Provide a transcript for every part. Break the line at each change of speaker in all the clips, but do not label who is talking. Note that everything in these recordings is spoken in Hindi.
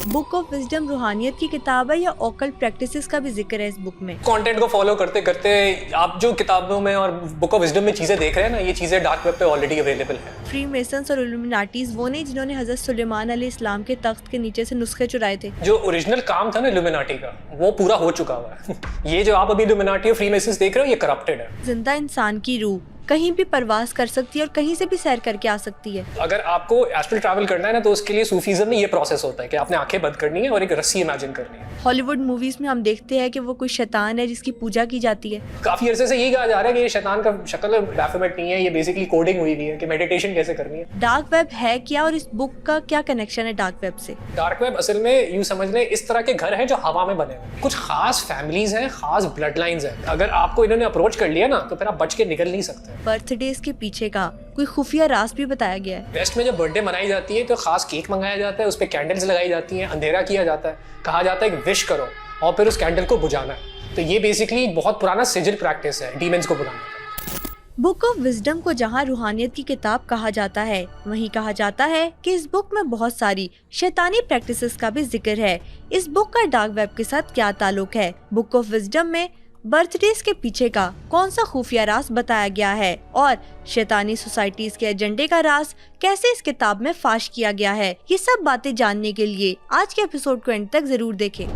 बुक ऑफ विजडम रूहानियत की किताब है या ऑकल्ट प्रैक्टिसेस का भी जिक्र है इस बुक में?
कंटेंट को फॉलो करते करते आप जो किताबों में और बुक ऑफ विजडम में चीज़ें देख रहे हैं ना, ये चीज़ें डार्क वेब पे ऑलरेडी अवेलेबल है।
फ्री मेसन्स और इल्यूमिनाटीज वो नहीं जिन्होंने हजरत सुलेमान अलैहिस्सलाम के तख्त के नीचे से नुस्खे चुराए थे।
जो ओरिजिनल काम था ना इल्यूमिनाटी का, वो पूरा हो चुका हुआ है। ये जो आप अभी इल्यूमिनाटी और फ्री मेसन्स देख रहे हो, ये करप्टेड है।
जिंदा इंसान की रूह कहीं भी परवास कर सकती है और कहीं से भी सैर करके आ सकती है।
अगर आपको एस्ट्रल ट्रैवल करना है ना, तो उसके लिए सूफीज़म में ये प्रोसेस होता है कि आपने आंखें बंद करनी है और एक रस्सी इमेजिन करनी है।
हॉलीवुड मूवीज में हम देखते हैं कि वो कोई शैतान है जिसकी पूजा की जाती है।
काफी अरसे से यही कहा जा रहा है कि ये शैतान का शक्ल बैफोमेट नहीं है, ये बेसिकली कोडिंग हुई हुई है कि मेडिटेशन कैसे करनी है।
डार्क वेब है क्या और इस बुक का क्या कनेक्शन है डार्क वेब से?
डार्क वेब असल में यूं समझ लें इस तरह के घर हैं जो हवा में बने हुए। कुछ खास फैमिलीज हैं, खास ब्लड लाइन्स हैं। अगर आपको इन्होंने अप्रोच कर लिया ना, तो फिर आप बच के निकल नहीं सकते।
बर्थडेज के पीछे का कोई खुफिया राज भी बताया गया है।
वेस्ट में जब बर्थडे मनाई जाती है तो खास केक मंगाया जाता है, उस पर कैंडल्स लगाई जाती हैं, अंधेरा किया जाता है, कहा जाता है कि विश करो और फिर उस कैंडल को बुझाना है। तो ये बेसिकली बहुत पुराना सिजिल प्रैक्टिस है डीमंस को बुलाने का।
बुक ऑफ विजडम को जहाँ रूहानियत की किताब कहा जाता है, वहीं कहा जाता है कि इस बुक में बहुत सारी शैतानी प्रैक्टिसेस का भी जिक्र है। इस बुक का डार्क वेब के साथ क्या ताल्लुक है? बुक ऑफ विजडम में बर्थडेज के पीछे का कौन सा खुफिया राज बताया गया है और शैतानी सोसाइटीज के एजेंडे का राज कैसे इस किताब में फाश किया गया है? ये सब बातें जानने के लिए आज के एपिसोड को एंड तक जरूर देखें।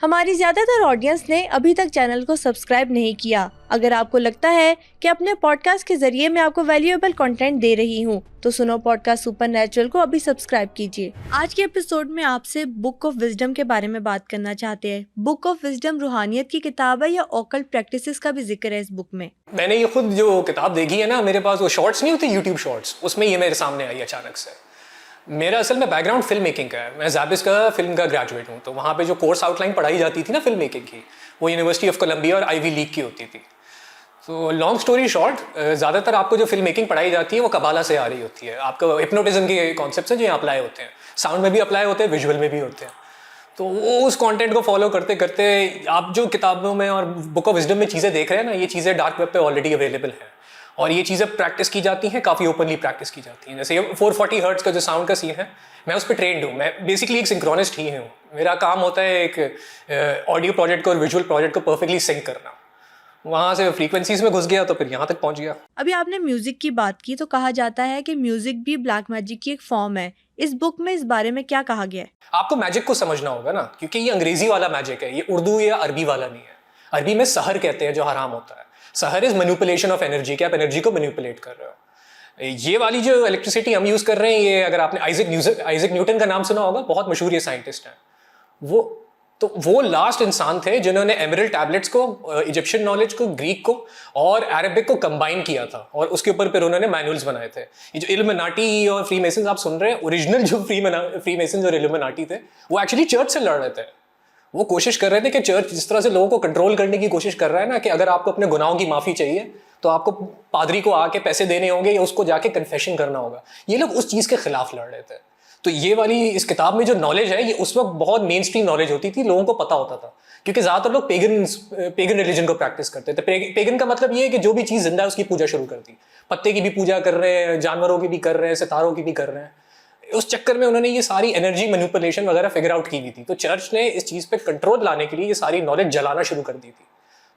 हमारी ज्यादातर ऑडियंस ने अभी तक चैनल को सब्सक्राइब नहीं किया। अगर आपको लगता है कि अपने पॉडकास्ट के जरिए मैं आपको वैल्यूएबल कंटेंट दे रही हूं, तो सुनो पॉडकास्ट सुपरनैचुरल को अभी सब्सक्राइब कीजिए। आज के एपिसोड में आपसे बुक ऑफ विजडम के बारे में बात करना चाहते हैं। बुक ऑफ विजडम रूहानियत की किताब है या ऑकल्ट प्रैक्टिसेस का भी जिक्र है इस बुक में?
मैंने ये खुद जो किताब देखी है ना, मेरे पास वो शॉर्ट्स नहीं होते यूट्यूब शॉर्ट्स, उसमें ये मेरे सामने आई अचानक से। मेरा असल में बैकग्राउंड फिल्म मेकिंग का है। मैं ज़ाबिस का फिल्म का ग्रेजुएट हूँ, तो वहाँ पे जो कोर्स आउटलाइन पढ़ाई जाती थी ना फिल्म मेकिंग की, वो यूनिवर्सिटी ऑफ कोलंबिया और आईवी लीग की होती थी। तो लॉन्ग स्टोरी शॉर्ट, ज़्यादातर आपको जो फिल्म मेकिंग पढ़ाई जाती है वो कबाला से आ रही होती है। आपको हिप्नोटिज्म के कॉन्सेप्ट्स हैं जो यहाँ अप्लाई होते हैं, साउंड में भी अप्लाई होते हैं, विजुअल में भी होते हैं। तो वो उस कंटेंट को फॉलो करते करते आप जो किताबों में और बुक ऑफ विजडम में चीज़ें देख रहे हैं ना, ये चीज़ें डार्क वेब पे ऑलरेडी अवेलेबल हैं और ये चीज़ें प्रैक्टिस की जाती हैं, काफ़ी ओपनली प्रैक्टिस की जाती हैं। जैसे ये 440 हर्ट्ज का जो साउंड का सीन है, मैं उस पर ट्रेंड हूँ। मैं बेसिकली एक सिंक्रोनिस्ट ही हूँ। मेरा काम होता है एक ऑडियो प्रोजेक्ट को और विजुअल प्रोजेक्ट को परफेक्टली सिंक करना। वहाँ से फ्रीक्वेंसीज में घुस गया तो फिर यहाँ तक पहुँच गया।
अभी आपने म्यूजिक की बात की, तो कहा जाता है कि म्यूजिक भी ब्लैक मैजिक की एक फॉर्म है। इस बुक में इस बारे में क्या कहा गया है?
आपको मैजिक को समझना होगा ना, क्योंकि ये अंग्रेजी वाला मैजिक है, ये उर्दू या अरबी वाला नहीं है। अरबी में सहर कहते हैं जो हराम होता है। सहर इज मैनिपुलेशन ऑफ एनर्जी, कि आप एनर्जी को मैनिपुलेट कर रहे हो। ये वाली जो इलेक्ट्रिसिटी हम यूज कर रहे हैं, ये अगर आपने आइजक न्यूटन का नाम सुना होगा, बहुत मशहूर ये साइंटिस्ट हैं। वो लास्ट इंसान थे जिन्होंने एमरल्ड टैबलेट्स को, इजिप्शियन नॉलेज को, ग्रीक को और अरबिक को कंबाइन किया था और उसके ऊपर फिर उन्होंने मैनुअल्स बनाए थे। ये जो इल्यूमिनाटी और फ्री मेसन्स आप सुन रहे हैं, ओरिजिनल जो फ्री मेसन्स और इल्यूमिनाटी थे, वो एक्चुअली चर्च से लड़ रहे थे। वो कोशिश कर रहे थे कि चर्च जिस तरह से लोगों को कंट्रोल करने की कोशिश कर रहा है ना, कि अगर आपको अपने गुनाहों की माफ़ी चाहिए तो आपको पादरी को आके पैसे देने होंगे या उसको जाके कन्फेशन करना होगा। ये लोग उस चीज़ के खिलाफ लड़ रहे थे। तो ये वाली इस किताब में जो नॉलेज है, ये उस वक्त बहुत मेन स्ट्रीम नॉलेज होती थी, लोगों को पता होता था, क्योंकि ज़्यादातर लोग पेगन रिलीजन को प्रैक्टिस करते थे। पेगन का मतलब ये है कि जो भी चीज़ जिंदा है उसकी पूजा शुरू कर दी। पत्ते की भी पूजा कर रहे हैं, जानवरों की भी कर रहे हैं, सितारों की भी कर रहे हैं। उस चक्कर में उन्होंने ये सारी एनर्जी मैनिपुलेशन वगैरह फिगर आउट की हुई थी। तो चर्च ने इस चीज़ पे कंट्रोल लाने के लिए ये सारी नॉलेज जलाना शुरू कर दी थी।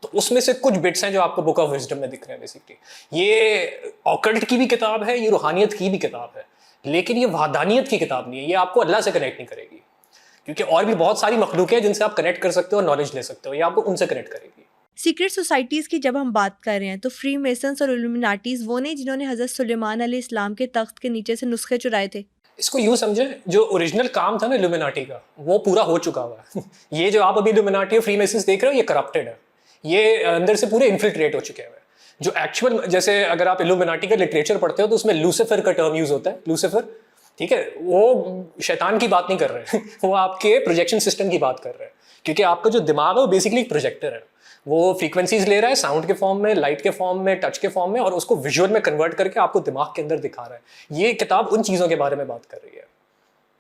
तो उसमें से कुछ बिट्स हैं जो आपको बुक ऑफ विजडम में दिख रहे हैं। बेसिकली ये ऑकल्ट की भी किताब है, ये रूहानियत की भी किताब है, लेकिन ये वाहदानियत की किताब नहीं है। ये आपको अल्लाह से कनेक्ट नहीं करेगी, क्योंकि और भी बहुत सारी मखलूक है जिनसे आप कनेक्ट कर सकते हो और नॉलेज ले सकते हो। ये आपको उनसे कनेक्ट करेगी।
सीक्रेट सोसाइटीज की जब हम बात कर रहे हैं, तो फ्री मेसन्स और इल्यूमिनाटीज वो नहीं जिन्होंने हजरत सुलेमान अलैहिस्सलाम के तख्त के नीचे से नुस्खे चुराए थे।
इसको यूं समझे, जो ओरिजिनल काम था ना इल्यूमिनाटी का, वो पूरा हो चुका हुआ है। ये जो आप अभी इल्यूमिनाटी और फ्री मेसन्स देख रहे हो, ये करप्टेड है। ये अंदर से पूरे इन्फिल्ट्रेट हो चुके हैं। जो एक्चुअल, जैसे अगर आप इल्यूमिनाटी का लिटरेचर पढ़ते हो तो उसमें लूसीफर का टर्म यूज होता है। लूसीफर, ठीक है, वो शैतान की बात नहीं कर रहे हैं। वो आपके प्रोजेक्शन सिस्टम की बात कर रहे हैं, क्योंकि आपका जो दिमाग है वो बेसिकली एक प्रोजेक्टर है। वो फ्रीक्वेंसीज ले रहा है, साउंड के फॉर्म में, लाइट के फॉर्म में, टच के फॉर्म में, और उसको विजुअल में कन्वर्ट करके आपको दिमाग के अंदर दिखा रहा है। ये किताब उन चीज़ों के बारे में बात कर रही है।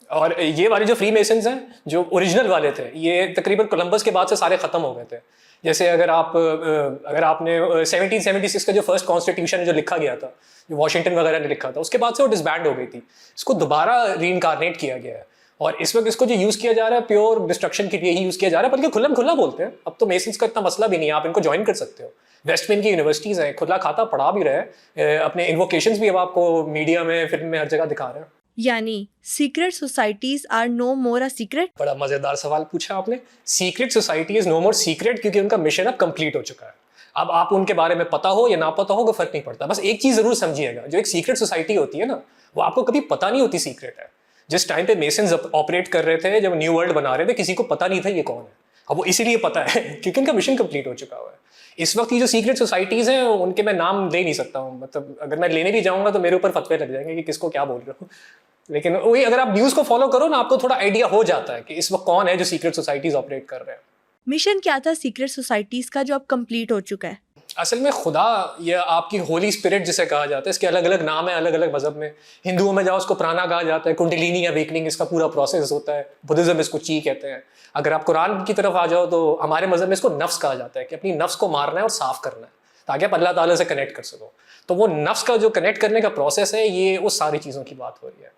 और ये वाले जो फ्री मेसन्स हैं, जो ओरिजिनल वाले थे, ये तकरीबन कोलंबस के बाद से सारे ख़त्म हो गए थे। जैसे अगर आपने 1776 का जो फर्स्ट कॉन्स्टिट्यूशन जो लिखा गया था, जो वॉशिंगटन वगैरह ने लिखा था, उसके बाद से वो डिसबैंड हो गई थी। इसको दोबारा रीइंकारनेट किया गया है और इस वक्त इसको जो यूज़ किया जा रहा है प्योर डिस्ट्रक्शन के लिए ही यूज़ किया जा रहा है, बल्कि खुल्लम खुल्ला बोलते हैं। अब तो मेसन्स का इतना मसला भी नहीं है, आप इनको ज्वाइन कर सकते हो। वेस्ट में की यूनिवर्सिटीज़ हैं, खुला खाता पढ़ा भी रहे हैं, अपने इन्वोकेशंस भी अब आपको मीडिया में, फिल्म में, हर जगह दिखा रहे हैं।
यानी secret societies are no more a secret.
बड़ा मजेदार सवाल पूछा आपने। Secret society is no more secret, क्योंकि उनका मिशन अब कंप्लीट हो चुका है। अब आप उनके बारे में पता हो या ना पता हो, कोई फर्क नहीं पड़ता। बस एक चीज जरूर समझिएगा, जो एक सीक्रेट सोसाइटी होती है ना, वो आपको कभी पता नहीं होती सीक्रेट है। जिस टाइम पे मेसन्स ऑपरेट कर रहे थे, जब न्यू वर्ल्ड बना रहे थे, किसी को पता नहीं था ये कौन है। अब वो इसीलिए पता है क्योंकि उनका मिशन कंप्लीट हो चुका हुआ है। इस वक्त ये जो सीक्रेट सोसाइटीज हैं, उनके मैं नाम ले नहीं सकता हूँ। मतलब अगर मैं लेने भी जाऊंगा तो मेरे ऊपर फतवे लग जाएंगे कि किसको क्या बोल रहे हो। लेकिन वही, अगर आप न्यूज़ को फॉलो करो ना, आपको थोड़ा आइडिया हो जाता है कि इस वक्त कौन है जो सीक्रेट सोसाइटीज ऑपरेट कर रहे हैं।
मिशन क्या था सीक्रेट सोसाइटीज का जो अब कंप्लीट हो चुका है?
असल में खुदा या आपकी होली स्पिरिट जिसे कहा जाता है, इसके अलग अलग नाम है अलग अलग मजहब में। हिंदुओं में जाओ उसको प्राणा कहा जाता है, कुंडलिनी अवेकनिंग इसका पूरा प्रोसेस होता है। बुद्धिज्म इसको ची कहते हैं। अगर आप कुरान की तरफ आ जाओ तो हमारे मजहब में इसको नफ्स कहा जाता है, कि अपनी नफ्स को मारना है और साफ करना है ताकि आप अल्लाह ताला से कनेक्ट कर सको। तो वो नफ्स का जो कनेक्ट करने का प्रोसेस है, ये उस सारी चीज़ों की बात हो रही है।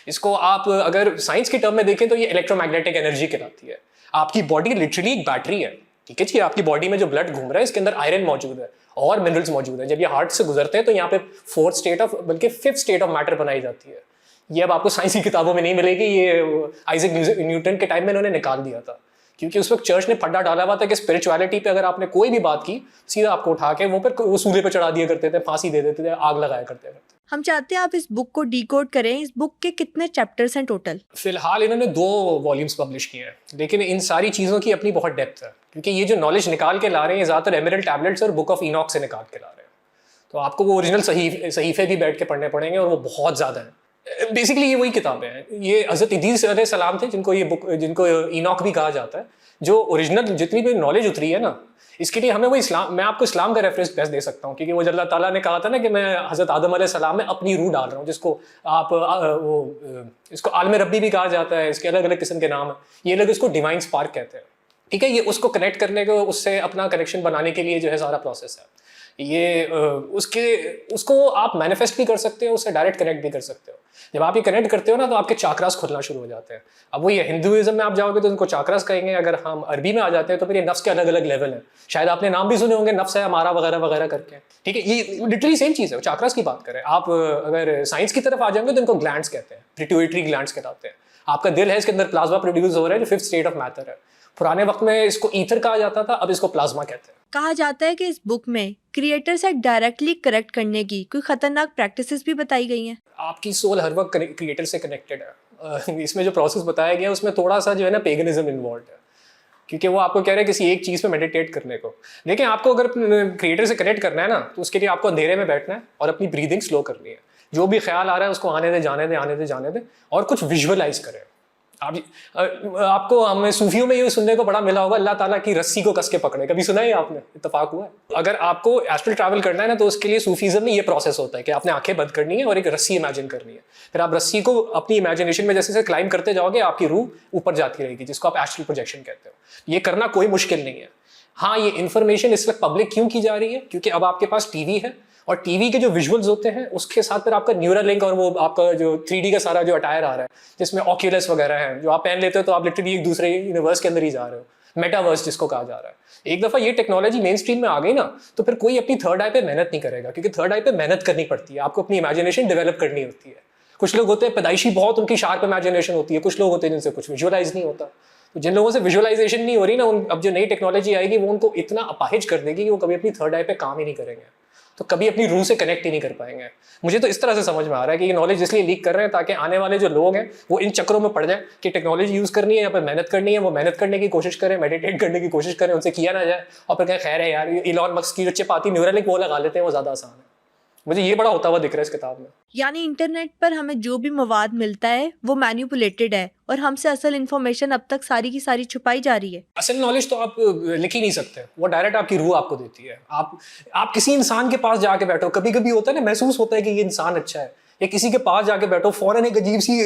इसको आप अगर साइंस के टर्म में देखें तो ये इलेक्ट्रोमैग्नेटिक एनर्जी कहलाती है। आपकी बॉडी लिटरली एक बैटरी है, ठीक है जी। आपकी बॉडी में जो ब्लड घूम रहा है, इसके अंदर आयरन मौजूद है और मिनरल्स मौजूद है। जब ये हार्ट से गुजरते हैं तो यहाँ पे फोर्थ स्टेट ऑफ, बल्कि फिफ्थ स्टेट ऑफ मैटर बनाई जाती है। ये अब आपको साइंस की किताबों में नहीं मिलेगी, ये आइजैक न्यूटन के टाइम में इन्होंने निकाल दिया था, क्योंकि उस वक्त चर्च ने फड्डा डाला हुआ था कि स्पिरिचुअलिटी पे अगर आपने कोई भी बात की, सीधा आपको उठा के वो सूले पे चढ़ा दिया करते थे, फांसी दे देते थे, आग लगाया करते थे।
हम चाहते हैं आप इस बुक को डिकोड करें। इस बुक के कितने चैप्टर्स हैं टोटल?
फिलहाल इन्होंने 2 वॉल्यूम्स पब्लिश किए हैं, लेकिन इन सारी चीज़ों की अपनी बहुत डेप्थ है, क्योंकि ये जो नॉलेज निकाल के ला रहे हैं ज़्यादातर एमरल्ड टैबलेट्स और बुक ऑफ इनॉक से निकाल के ला रहे हैं। तो आपको वो ओरिजिनल सहीफे भी बैठ के पढ़ने पड़ेंगे, और वो बहुत ज़्यादा है। बेसिकली ये वही किताबें हैं। ये हज़रत इदरीस अलैहिस्सलाम थे, जिनको इनॉक भी कहा जाता है। जो ओरिजिनल जितनी भी नॉलेज उतरी है ना, इसके लिए हमें वो मैं आपको इस्लाम का रेफरेंस बेस्ट दे सकता हूँ, क्योंकि वो अल्लाह ताला ने कहा था ना कि मैं हज़रत आदम अलैहिस्सलाम में अपनी रूह डाल रहा हूँ, जिसको आप इसको आलम रब्बी भी कहा जाता है। इसके अलग अलग किस्म के नाम हैं। ये लोग इसको डिवाइन स्पार्क कहते हैं, ठीक है। ये उसको कनेक्ट करने को, उससे अपना कनेक्शन बनाने के लिए जो है सारा प्रोसेस है। ये उसको आप मैनिफेस्ट भी कर सकते हो, उससे डायरेक्ट कनेक्ट भी कर सकते हो। जब आप ये कनेक्ट करते हो ना, तो आपके चाक्रास खुलना शुरू हो जाते हैं। अब वो ये हिंदुइज्म में आप जाओगे तो उनको चाक्रास कहेंगे। अगर हम अरबी में आ जाते हैं तो फिर ये नफ्स के अलग अलग लेवल हैं। शायद आपने नाम भी सुने होंगे, नफ्स है हमारा वगैरह वगैरह करके, ठीक है। ये लिटरली सेम चीज़ है। चाक्रास की बात करें आप, अगर साइंस की तरफ आ जाएंगे तो इनको ग्लैंड्स कहते हैं, पिट्यूटरी ग्लैंड्स कहलाते हैं। आपका दिल है, इसके अंदर प्लाज्मा प्रोड्यूस हो रहा है, जो फिफ्थ स्टेट ऑफ मैटर है। पुराने वक्त में इसको ईथर कहा जाता था, अब इसको प्लाज्मा कहते हैं।
कहा जाता है कि इस बुक में क्रिएटर से डायरेक्टली करेक्ट करने की कोई खतरनाक प्रैक्टिसेस भी बताई गई हैं।
आपकी सोल हर वक्त क्रिएटर से कनेक्टेड है। इसमें जो प्रोसेस बताया गया है उसमें थोड़ा सा जो है ना पेगनिज्म इन्वॉल्व है, क्योंकि वो आपको कह रहे हैं किसी एक चीज़ पे मेडिटेट करने को। लेकिन आपको अगर क्रिएटर से कनेक्ट करना है ना, तो उसके लिए आपको अंधेरे में बैठना है और अपनी ब्रीदिंग स्लो करनी है। जो भी ख्याल आ रहा है उसको आने दे, जाने दे, आने दे, जाने दे, और कुछ विजुअलाइज करें। आपको हमें सूफियों में ये सुनने को बड़ा मिला होगा, अल्लाह ताला की रस्सी को कस के पकड़े। कभी सुना है आपने? इत्तेफाक हुआ है? अगर आपको एस्ट्रल ट्रैवल करना है ना, तो उसके लिए सूफीज़म में ये प्रोसेस होता है कि आपने आंखें बंद करनी है और एक रस्सी इमेजिन करनी है। फिर आप रस्सी को अपनी इमेजिनेशन में जैसे क्लाइम करते जाओगे, आपकी रूह ऊपर जाती रहेगी, जिसको आप एस्ट्रल प्रोजेक्शन कहते हो। ये करना कोई मुश्किल नहीं है। हाँ, ये इन्फॉर्मेशन इस वक्त पब्लिक क्यों की जा रही है? क्योंकि अब आपके पास टीवी है, और टीवी के जो विजुअल्स होते हैं उसके साथ फिर आपका न्यूरल लिंक और वो आपका जो 3D का सारा जो अटायर आ रहा है, जिसमें ऑक्यूलस वगैरह है, जो आप पहन लेते हो तो आप लिटरली एक दूसरे यूनिवर्स के अंदर ही जा रहे हो। मेटावर्स जिसको कहा जा रहा है। एक दफ़ा ये टेक्नोलॉजी मेन स्ट्रीम में आ गई ना, तो फिर कोई अपनी थर्ड आई पे मेहनत नहीं करेगा, क्योंकि थर्ड आई पे मेहनत करनी पड़ती है। आपको अपनी इमेजिनेशन डेवलप करनी होती है। कुछ लोग होते हैं पैदाइशी बहुत उनकी शार्प इमेजिनेशन होती है, कुछ लोग होते हैं जिनसे कुछ विजुअलाइज नहीं होता। तो जिन लोगों से विजुअलाइजेशन नहीं हो रही ना, अब जो नई टेक्नोलॉजी आएगी वो उनको इतना अपाहिज कर देगी कि वो कभी अपनी थर्ड आई पे काम ही नहीं करेंगे, तो कभी अपनी रूह से कनेक्ट ही नहीं कर पाएंगे। मुझे तो इस तरह से समझ में आ रहा है कि ये नॉलेज इसलिए लीक कर रहे हैं ताकि आने वाले जो लोग हैं वो इन चक्रों में पड़ जाए कि टेक्नोलॉजी यूज़ करनी है या फिर मेहनत करनी है। वो मेहनत करने की कोशिश करें, मेडिटेट करने की कोशिश करें, उनसे किया ना जाए, और फिर कहें खैर है यार, इलॉन मस्क की जो चिप आती न्यूरलिंक वो लगा लेते हैं, वो ज़्यादा आसान है। मुझे ये बड़ा होता हुआ दिख रहा है इस किताब में।
यानी इंटरनेट पर हमें जो भी मवाद मिलता है वो मैनिपुलेटेड है, और हमसे असल इन्फॉर्मेशन अब तक सारी की सारी छुपाई जा रही है।
असल नॉलेज तो आप लिख ही नहीं सकते, वो डायरेक्ट आपकी रूह आपको देती है। आप किसी इंसान के पास जाके बैठो, कभी कभी होता है ना, महसूस होता है कि ये इंसान अच्छा है, या किसी के पास जाके बैठो फौरन एक अजीब सी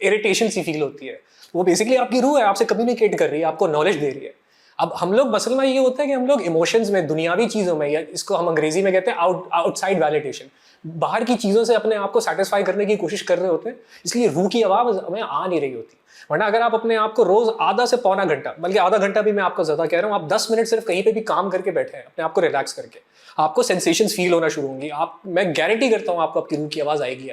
इरिटेशन सी फील होती है। वो बेसिकली आपकी रूह है, आपसे कम्युनिकेट कर रही है, आपको नॉलेज दे रही है। अब हम लोग मसल में ये होता है कि हम लोग इमोशंस में, दुनियावी चीज़ों में, या इसको हम अंग्रेजी में कहते हैं आउटसाइड वैलिडेशन, बाहर की चीज़ों से अपने आप को सेटिस्फाई करने की कोशिश कर रहे होते हैं, इसलिए रूह की आवाज़ हमें आ नहीं रही होती। वरना अगर आप अपने आप को रोज आधा से पौना घंटा, बल्कि आधा घंटा भी मैं आपको ज़्यादा कह रहा हूँ, आप 10 मिनट सिर्फ कहीं पे भी काम करके बैठे हैं, अपने आप को रिलैक्स करके, आपको सेंसेशंस फील होना शुरू होंगी। मैं गारंटी करता हूँ आपको आपकी रूह की आवाज़ आएगी।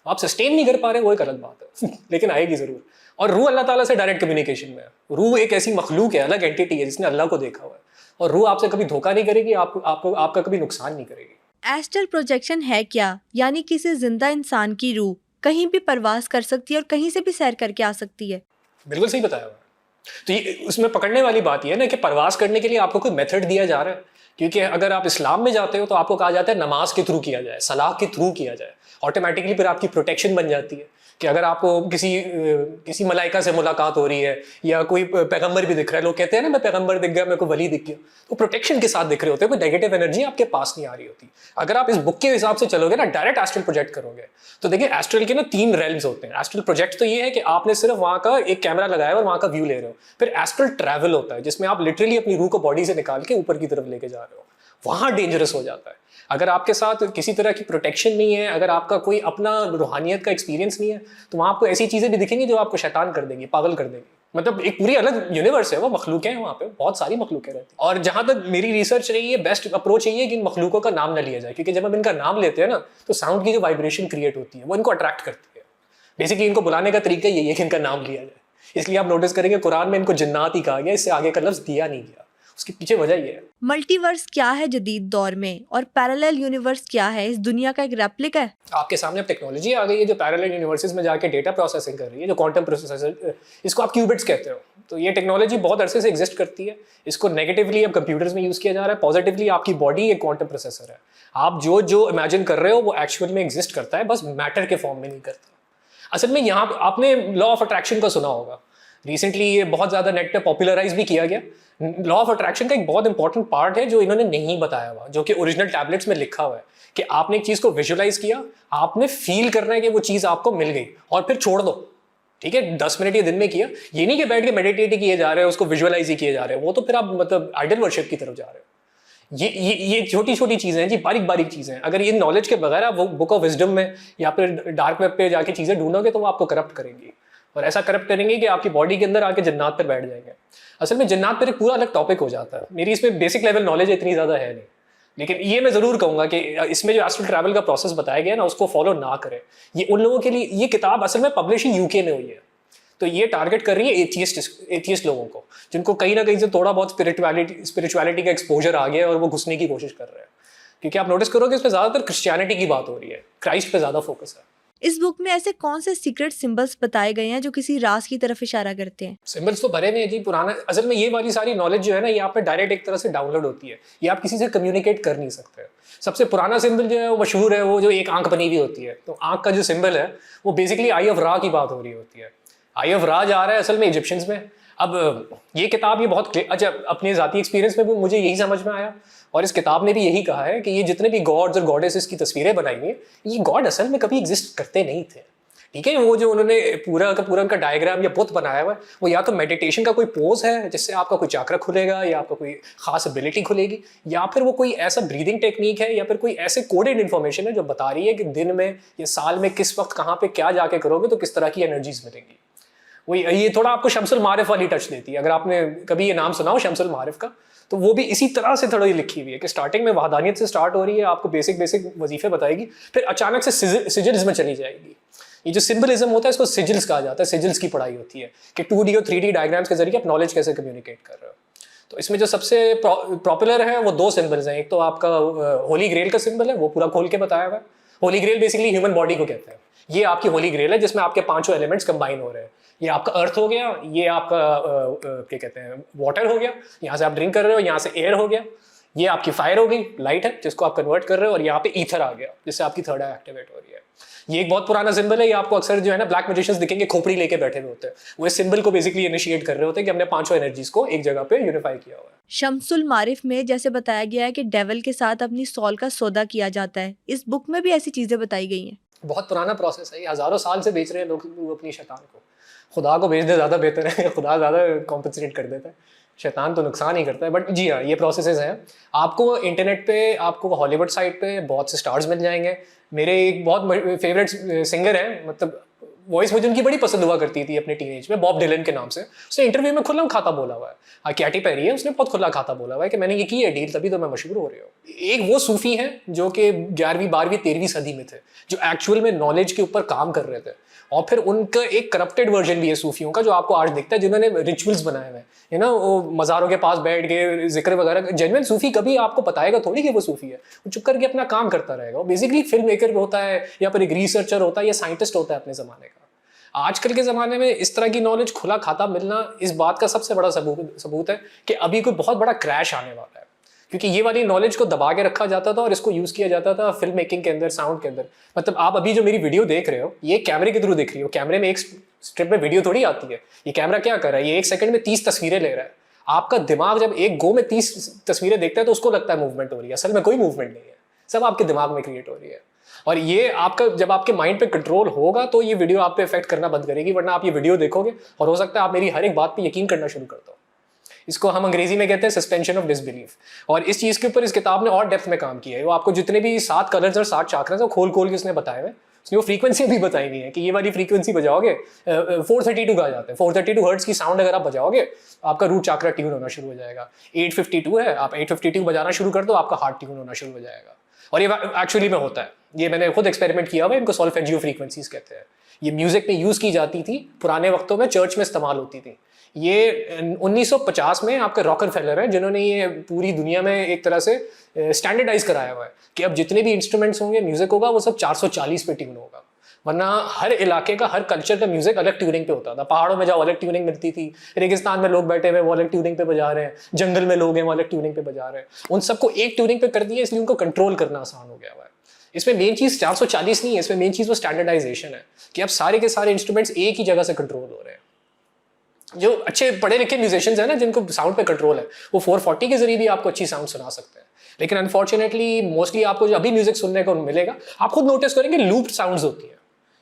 आप सस्टेन नहीं कर पा रहे, वो एक अलग बात है लेकिन आएगी ज़रूर। और रूह अल्लाह ताला से डायरेक्ट कम्युनिकेशन में है। रूह एक ऐसी मखलूक है, अलग एंटिटी है जिसने अल्लाह को देखा हुआ है, और रूह आपसे कभी धोखा नहीं करेगी, आपका कभी नुकसान नहीं करेगी।
एस्ट्रल प्रोजेक्शन है क्या? यानी किसी जिंदा इंसान की रूह कहीं भी परवास कर सकती है और कहीं से भी सैर करके आ सकती है?
बिल्कुल सही बताया हुआ है। तो ये उसमें पकड़ने वाली बात यह है ना कि परवास करने के लिए आपको कोई मेथड दिया जा रहा है। क्योंकि अगर आप इस्लाम में जाते हो तो आपको कहा जाता है नमाज के थ्रू किया जाए, सलाह के थ्रू किया जाए। ऑटोमेटिकली फिर आपकी प्रोटेक्शन बन जाती है कि अगर आपको किसी मलाइका से मुलाकात हो रही है या कोई पैगंबर भी दिख रहा है, लोग कहते हैं ना मैं पैगंबर दिख गया, मेरे को वली दिख गया, तो प्रोटेक्शन के साथ दिख रहे होते हैं, कोई नेगेटिव एनर्जी आपके पास नहीं आ रही होती। अगर आप इस बुक के हिसाब से चलोगे ना, डायरेक्ट एस्ट्रल प्रोजेक्ट करोगे, तो देखिए एस्ट्रल के ना 3 रेल्म्स होते हैं। एस्ट्रल प्रोजेक्ट तो ये है कि आपने सिर्फ वहाँ का एक कैमरा लगाया और वहाँ का व्यू ले रहे हो। फिर एस्ट्रल ट्रैवल होता है जिसमें आप लिटरली अपनी रूह को बॉडी से निकाल के ऊपर की तरफ लेके जा रहे हो। वहाँ डेंजरस हो जाता है। अगर आपके साथ किसी तरह की प्रोटेक्शन नहीं है, अगर आपका कोई अपना रूहानियत का एक्सपीरियंस नहीं है, तो वहाँ आपको ऐसी चीज़ें भी दिखेंगी जो आपको शैतान कर देंगी, पागल कर देंगी। मतलब एक पूरी अलग यूनिवर्स है, वो मखलूकें हैं वहाँ पे, बहुत सारी मखलूकें रहती हैं। और जहाँ तक मेरी रिसर्च रही है, बेस्ट अप्रोच यही है कि इन मखलूकों का नाम न लिया जाए, क्योंकि जब हम इनका नाम लेते हैं ना, तो साउंड की जो वाइब्रेशन क्रिएट होती है वो इनको अट्रैक्ट करती है। बेसिकली इनको बुलाने का तरीका यही है कि इनका नाम लिया जाए। इसलिए आप नोटिस करेंगे कुरान में इनको जिन्नात ही कहा गया, इससे आगे का लफ्ज़ दिया नहीं गया। उसके पीछे वजह ये है।
मल्टीवर्स क्या है जदीद दौर में, और पैरेलल यूनिवर्स क्या है? इस दुनिया का एक रेप्लिका है?
आपके सामने अब टेक्नोलॉजी आ गई है जो पैरेलल यूनिवर्सेस में जाके डेटा प्रोसेसिंग कर रही है, जो क्वांटम प्रोसेसर, इसको आप क्यूबिट्स कहते हो। तो ये टेक्नोलॉजी बहुत अरसे से एग्जिस्ट करती है। इसको नेगेटिवली अब कंप्यूटर्स में यूज़ किया जा रहा है, पॉजिटिवली आपकी बॉडी एक क्वांटम प्रोसेसर है। आप जो इमेजिन कर रहे हो वो एक्चुअल में एग्जिस्ट करता है, बस मैटर के फॉर्म में नहीं करता। असल में यहाँ आपने लॉ ऑफ अट्रैक्शन का सुना होगा, रिसेंटली ये बहुत ज़्यादा नेट पे पॉपुलराइज भी किया गया। लॉ ऑफ अट्रैक्शन का एक बहुत इंपॉर्टेंट पार्ट है जो इन्होंने नहीं बताया हुआ, जो कि ओरिजिनल टैबलेट्स में लिखा हुआ है कि आपने एक चीज़ को विजुअलाइज किया, आपने फील करना है कि वो चीज़ आपको मिल गई, और फिर छोड़ दो। ठीक है, 10 मिनट ये दिन में किया, ये नहीं कि बैठ के मेडिटेट ही किए जा रहे हैं, उसको विजुअलाइज ही किए जा रहे हैं, वो तो फिर आप मतलब आइडल वर्शिप की तरफ जा रहे हो। ये छोटी छोटी चीज़ें हैं जी, बारीक बारीक चीज़ें हैं। अगर ये नॉलेज के बगैर आप बुक ऑफ विजडम में या फिर डार्क वेब पे जाके चीज़ें ढूंढोगे तो वो आपको करप्ट करेंगी, और ऐसा करप्ट करेंगे कि आपकी बॉडी के अंदर आके जन्नात पर बैठ जाएंगे। असल में जन्नात पर एक पूरा अलग टॉपिक हो जाता है। मेरी इसमें बेसिक लेवल नॉलेज इतनी ज़्यादा है नहीं, लेकिन ये मैं ज़रूर कहूँगा कि इसमें जो एस्ट्रल ट्रैवल का प्रोसेस बताया गया ना, उसको फॉलो ना करें। ये उन लोगों के लिए, ये किताब असल में पब्लिशिंग यूके में हुई है, तो ये टारगेट कर रही है एथियस्ट लोगों को, जिनको कहीं ना कहीं से थोड़ा बहुत स्पिरिचुअलिटी का एक्सपोजर आ गया है और वो घुसने की कोशिश कर रहे हैं। क्योंकि आप नोटिस करोगे इसमें ज़्यादातर क्रिश्चियनिटी की बात हो रही है, क्राइस्ट पे ज़्यादा फोकस है।
इस बुक में ऐसे कौन से सीक्रेट सिंबल्स बताए गए हैं जो किसी राज की तरफ इशारा करते हैं?
सिंबल्स तो भरे में है जी, पुराना। असल में ये वाली सारी नॉलेज जो है ना, ये आप पे डायरेक्ट एक तरह से डाउनलोड होती है, ये आप किसी से कम्युनिकेट कर नहीं सकते। सबसे पुराना सिंबल जो है वो मशहूर है, वो जो एक आंख बनी हुई होती है, तो आंख का जो सिंबल है वो बेसिकली आई ऑफ रा की बात हो रही होती है। आई ऑफ रा जा रहा है असल में इजिप्शियंस में। अब ये किताब ये बहुत अच्छा, अपने ज़ाती एक्सपीरियंस में भी मुझे यही समझ में आया, और इस किताब ने भी यही कहा है कि ये जितने भी गॉड्स और गॉडेसेस की तस्वीरें बनाई हैं, ये गॉड असल में कभी एग्जिस्ट करते नहीं थे। ठीक है, वो जो उन्होंने पूरा का पूरा उनका डायग्राम या बुत बनाया हुआ है, वो या तो मेडिटेशन का कोई पोज है जिससे आपका कोई चाक्रा खुलेगा या आपका कोई खास एबिलिटी खुलेगी, या फिर वो कोई ऐसा ब्रीदिंग टेक्निक है, या फिर कोई ऐसे कोडेड इन्फॉर्मेशन है जो बता रही है कि दिन में या साल में किस वक्त कहाँ पे क्या जाके करोगे तो किस तरह की एनर्जीज मिलेंगी। वो ये थोड़ा आपको शम्सुल मारिफ वाली टच देती है। अगर आपने कभी ये नाम सुना हो शम्सुल मारिफ का, तो वो भी इसी तरह से थोड़ी लिखी हुई है कि स्टार्टिंग में वहदानियत से स्टार्ट हो रही है, आपको बेसिक वजीफे बताएगी, फिर अचानक से सिजिल्स में चली जाएगी। ये जो सिंबलिज्म होता है इसको सिजिल्स कहा जाता है, सिजिल्स की पढ़ाई होती है कि 2D और 3D डायग्राम्स के जरिए आप नॉलेज कैसे कम्युनिकेट कर रहे हो। तो इसमें जो सबसे पॉपुलर है वो 2 सिंबल्स हैं। एक तो आपका होली ग्रेल का सिंबल है, वो पूरा खोल के बताया हुआ है। Holy grail basically human body को कहते हैं। ये आपकी होली ग्रेल है जिसमें आपके 5 एलिमेंट्स कंबाइन हो रहे हैं। ये आपका अर्थ हो गया, ये आपका क्या कहते हैं वाटर हो गया, यहाँ से आप ड्रिंक कर रहे हो, यहाँ से एयर हो गया, ये आपकी फायर हो गई, लाइट है जिसको आप कन्वर्ट कर रहे हो, और यहाँ पे ईथर आ गया जिससे आपकी थर्ड आई एक्टिवेट हो रही है। ये एक बहुत पुराना सिंबल है। ये आपको अक्सर जो है ना ब्लैक मैजिशियंस दिखेंगे खोपड़ी लेके बैठे हुए होते हैं, वो इस सिंबल को बेसिकली इनिशिएट कर रहे होते हैं कि हमने 5 एनर्जीज को एक जगह पे यूनिफाई किया हुआ है।
शम्सुल मारिफ में जैसे बताया गया है कि डेविल के साथ अपनी सॉल का सौदा किया जाता है, इस बुक में भी ऐसी चीजें बताई गई हैं?
बहुत पुराना प्रोसेस है, ये हज़ारों साल से बेच रहे हैं लोग अपनी शैतान को। खुदा को बेच दे ज़्यादा बेहतर है, खुदा ज़्यादा कॉम्पनसेट कर देता है, शैतान तो नुकसान ही करता है। बट जी हाँ, ये प्रोसेसेस हैं। आपको इंटरनेट पे, आपको हॉलीवुड साइट पे बहुत से स्टार्स मिल जाएंगे। मेरे एक बहुत फेवरेट सिंगर हैं, मतलब वॉइस मुझे उनकी बड़ी पसंद हुआ करती थी अपने टीनेज में, बॉब डिलन के नाम से। उसने इंटरव्यू में खुला खाता बोला हुआ है, कैटी पेरी है, उसने बहुत खुला खाता बोला हुआ है कि मैंने ये की है डील, तभी तो मैं मशहूर हो रही हूँ। एक वो सूफी हैं जो कि 11वीं 12वीं 13वीं सदी में थे, जो एक्चुअल में नॉलेज के ऊपर काम कर रहे थे, और फिर उनका एक करप्टेड वर्जन भी है सूफियों का जो आपको आज दिखता है, जिन्होंने रिचुअल्स बनाए हुए हैं, ना, वो मज़ारों के पास बैठ के जिक्र वगैरह। जेन्युइन सूफी कभी आपको बताएगा थोड़ी कि वो सूफी है, वो चुप करके अपना काम करता रहेगा। वो बेसिकली फिल्म मेकर होता है, या फिर एक रिसर्चर होता है, या साइंटिस्ट होता है अपने ज़माने का। आजकल के ज़माने में इस तरह की नॉलेज खुला खाता मिलना इस बात का सबसे बड़ा सबूत है कि अभी कोई बहुत बड़ा क्रैश आने वाला है, क्योंकि ये वाली नॉलेज को दबा के रखा जाता था और इसको यूज़ किया जाता था फिल्म मेकिंग के अंदर, साउंड के अंदर। मतलब आप अभी जो मेरी वीडियो देख रहे हो, ये कैमरे के थ्रू देख रही हो, कैमरे में एक स्ट्रिप में वीडियो थोड़ी आती है। ये कैमरा क्या कर रहा है, ये 1 सेकंड में 30 तस्वीरें ले रहा है। आपका दिमाग जब एक गो में 30 तस्वीरें देखता है तो उसको लगता है मूवमेंट हो रही है, असल में कोई मूवमेंट नहीं है, सब आपके दिमाग में क्रिएट हो रही है। और ये आपका जब आपके माइंड पे कंट्रोल होगा तो ये वीडियो आप पे इफेक्ट करना बंद करेगी, वरना आप ये वीडियो देखोगे और हो सकता है आप मेरी हर एक बात पे यकीन करना शुरू कर दो। इसको हम अंग्रेजी में कहते हैं सस्पेंशन ऑफ डिसबिलीफ। और इस चीज़ के ऊपर इस किताब ने और डेप्थ में काम किया है। वो आपको जितने भी 7 कलर्स और 7 चाक्रास हैं खोल खोल के उसने बताए हुए। उसने वो फ्रीक्वेंसी भी बताई हुई है कि ये वाली फ्रीक्वेंसी बजाओगे, 432 कहा जाता है, 432 हर्ट्ज की साउंड अगर आप बजाओगे आपका रूट चाक्रा ट्यून होना शुरू हो जाएगा। 852 है, आप 852 बजाना शुरू कर दो, आपका हार्ट ट्यून होना शुरू हो जाएगा। और ये एक्चुअली में होता है, ये मैंने खुद एक्सपेरिमेंट किया हुआ है। इनको सॉल्फेजियो फ्रीक्वेंसीज कहते हैं। ये म्यूजिक में यूज़ की जाती थी, पुराने वक्तों में चर्च में इस्तेमाल होती थी। ये 1950 में आपके रॉकरफेलर है जिन्होंने ये पूरी दुनिया में एक तरह से स्टैंडर्डाइज कराया हुआ है कि अब जितने भी इंस्ट्रूमेंट्स होंगे, म्यूजिक होगा, वो सब 440 पे ट्यून होगा। वरना हर इलाके का, हर कल्चर का म्यूजिक अलग ट्यूनिंग पे होता था। पहाड़ों में जाओ अलग ट्यूनिंग मिलती थी, रेगिस्तान में लोग बैठे हुए वो अलग ट्यूनिंग पे बजा रहे हैं, जंगल में लोग हैं वो अलग ट्यूनिंग पे बजा रहे हैं। उन सबको एक ट्यूनिंग पे कर दिया, इसलिए उनको कंट्रोल करना आसान हो गया हुआ है। इसमें मेन चीज़ 440 नहीं है, इसमें मेन चीज़ वो स्टैंडर्डाइजेशन है कि अब सारे के सारे इंस्ट्रूमेंट्स एक ही जगह से कंट्रोल हो रहे हैं। जो अच्छे पढ़े लिखे म्यूजिशियंस हैं ना, जिनको साउंड पे कंट्रोल है, वो 440 के जरिए भी आपको अच्छी साउंड सुना सकते हैं। लेकिन अनफॉर्चुनेटली मोस्टली आपको जो अभी म्यूजिक सुनने को मिलेगा, आप खुद नोटिस करेंगे लूप्ड साउंड्स होती है।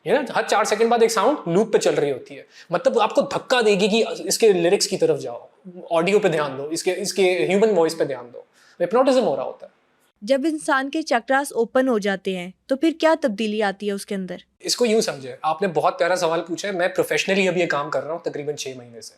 ये ना, हर 4 सेकंड बाद एक साउंड लूप पे चल रही होती है। मतलब आपको धक्का देगी कि इसके लिरिक्स की तरफ जाओ, ऑडियो पे ध्यान दो, इसके ह्यूमन वॉइस पे ध्यान दो। हिप्नोटिज्म हो रहा होता है।
जब इंसान के चक्रास ओपन हो जाते हैं तो फिर क्या तब्दीली आती है उसके अंदर?
इसको यूं समझे, आपने बहुत प्यारा सवाल पूछा है। मैं प्रोफेशनली अभी ये काम कर रहा हूँ तकरीबन 6 महीने से।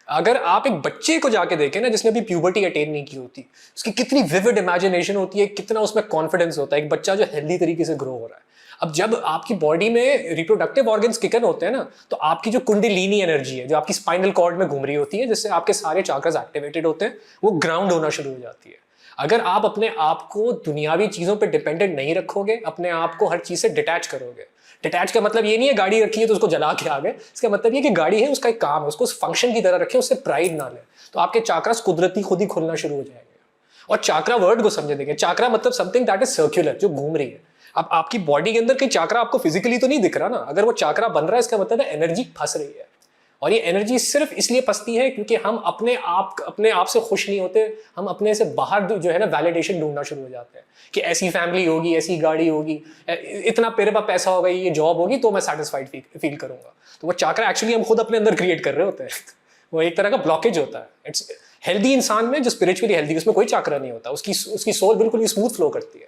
अगर आप एक बच्चे को जाके देखें ना, जिसने अभी प्यूबर्टी अटेन नहीं की होती, उसकी कितनी विविड इमेजिनेशन होती है, कितना उसमें कॉन्फिडेंस होता है, एक बच्चा जो हेल्दी तरीके से ग्रो हो रहा है। अब जब आपकी बॉडी में रिप्रोडक्टिव ऑर्गन्स किक इन होते हैं ना, तो आपकी जो कुंडलिनी एनर्जी है, जो आपकी स्पाइनल कॉर्ड में घूम रही होती है, जिससे आपके सारे चाक्रास एक्टिवेटेड होते हैं, वो ग्राउंड होना शुरू हो जाती है। अगर आप अपने आप को दुनियावी चीज़ों पे डिपेंडेंट नहीं रखोगे, अपने आप को हर चीज़ से डिटैच करोगे। डिटैच का मतलब ये नहीं है गाड़ी रखी है तो उसको जला के आ गए। इसका मतलब ये कि गाड़ी है, उसका एक काम है, उसको उस फंक्शन की तरह रखें, उससे प्राइड ना लें, तो आपके चाक्रास कुदरती खुद ही खुलना शुरू हो जाएंगे। और चाक्रा वर्ड को समझे देंगे। चाक्रा मतलब समथिंग दैट इज सर्क्युलर, जो घूम रही है। अब आपकी बॉडी के अंदर कहीं चाक्रा आपको फिजिकली तो नहीं दिख रहा ना, अगर वो चाक्रा बन रहा है इसका मतलब है एनर्जी फंस रही है। और ये एनर्जी सिर्फ इसलिए फंसती है क्योंकि हम अपने आप से खुश नहीं होते। हम अपने से बाहर जो है ना वैलिडेशन ढूंढना शुरू हो जाते हैं कि ऐसी फैमिली होगी, ऐसी गाड़ी होगी, इतना मेरे पास पैसा होगा, ये जॉब होगी तो मैं सेटिस्फाइड फील करूंगा। तो वो चाक्रा एक्चुअली हम खुद अपने अंदर क्रिएट कर रहे होते हैं। वो एक तरह का ब्लॉकेज होता है। इट्स हेल्दी इंसान में, जो स्पिरिचुअली हेल्दी, उसमें कोई चाक्रा नहीं होता, उसकी सोल बिल्कुल ही स्मूथ फ्लो करती है।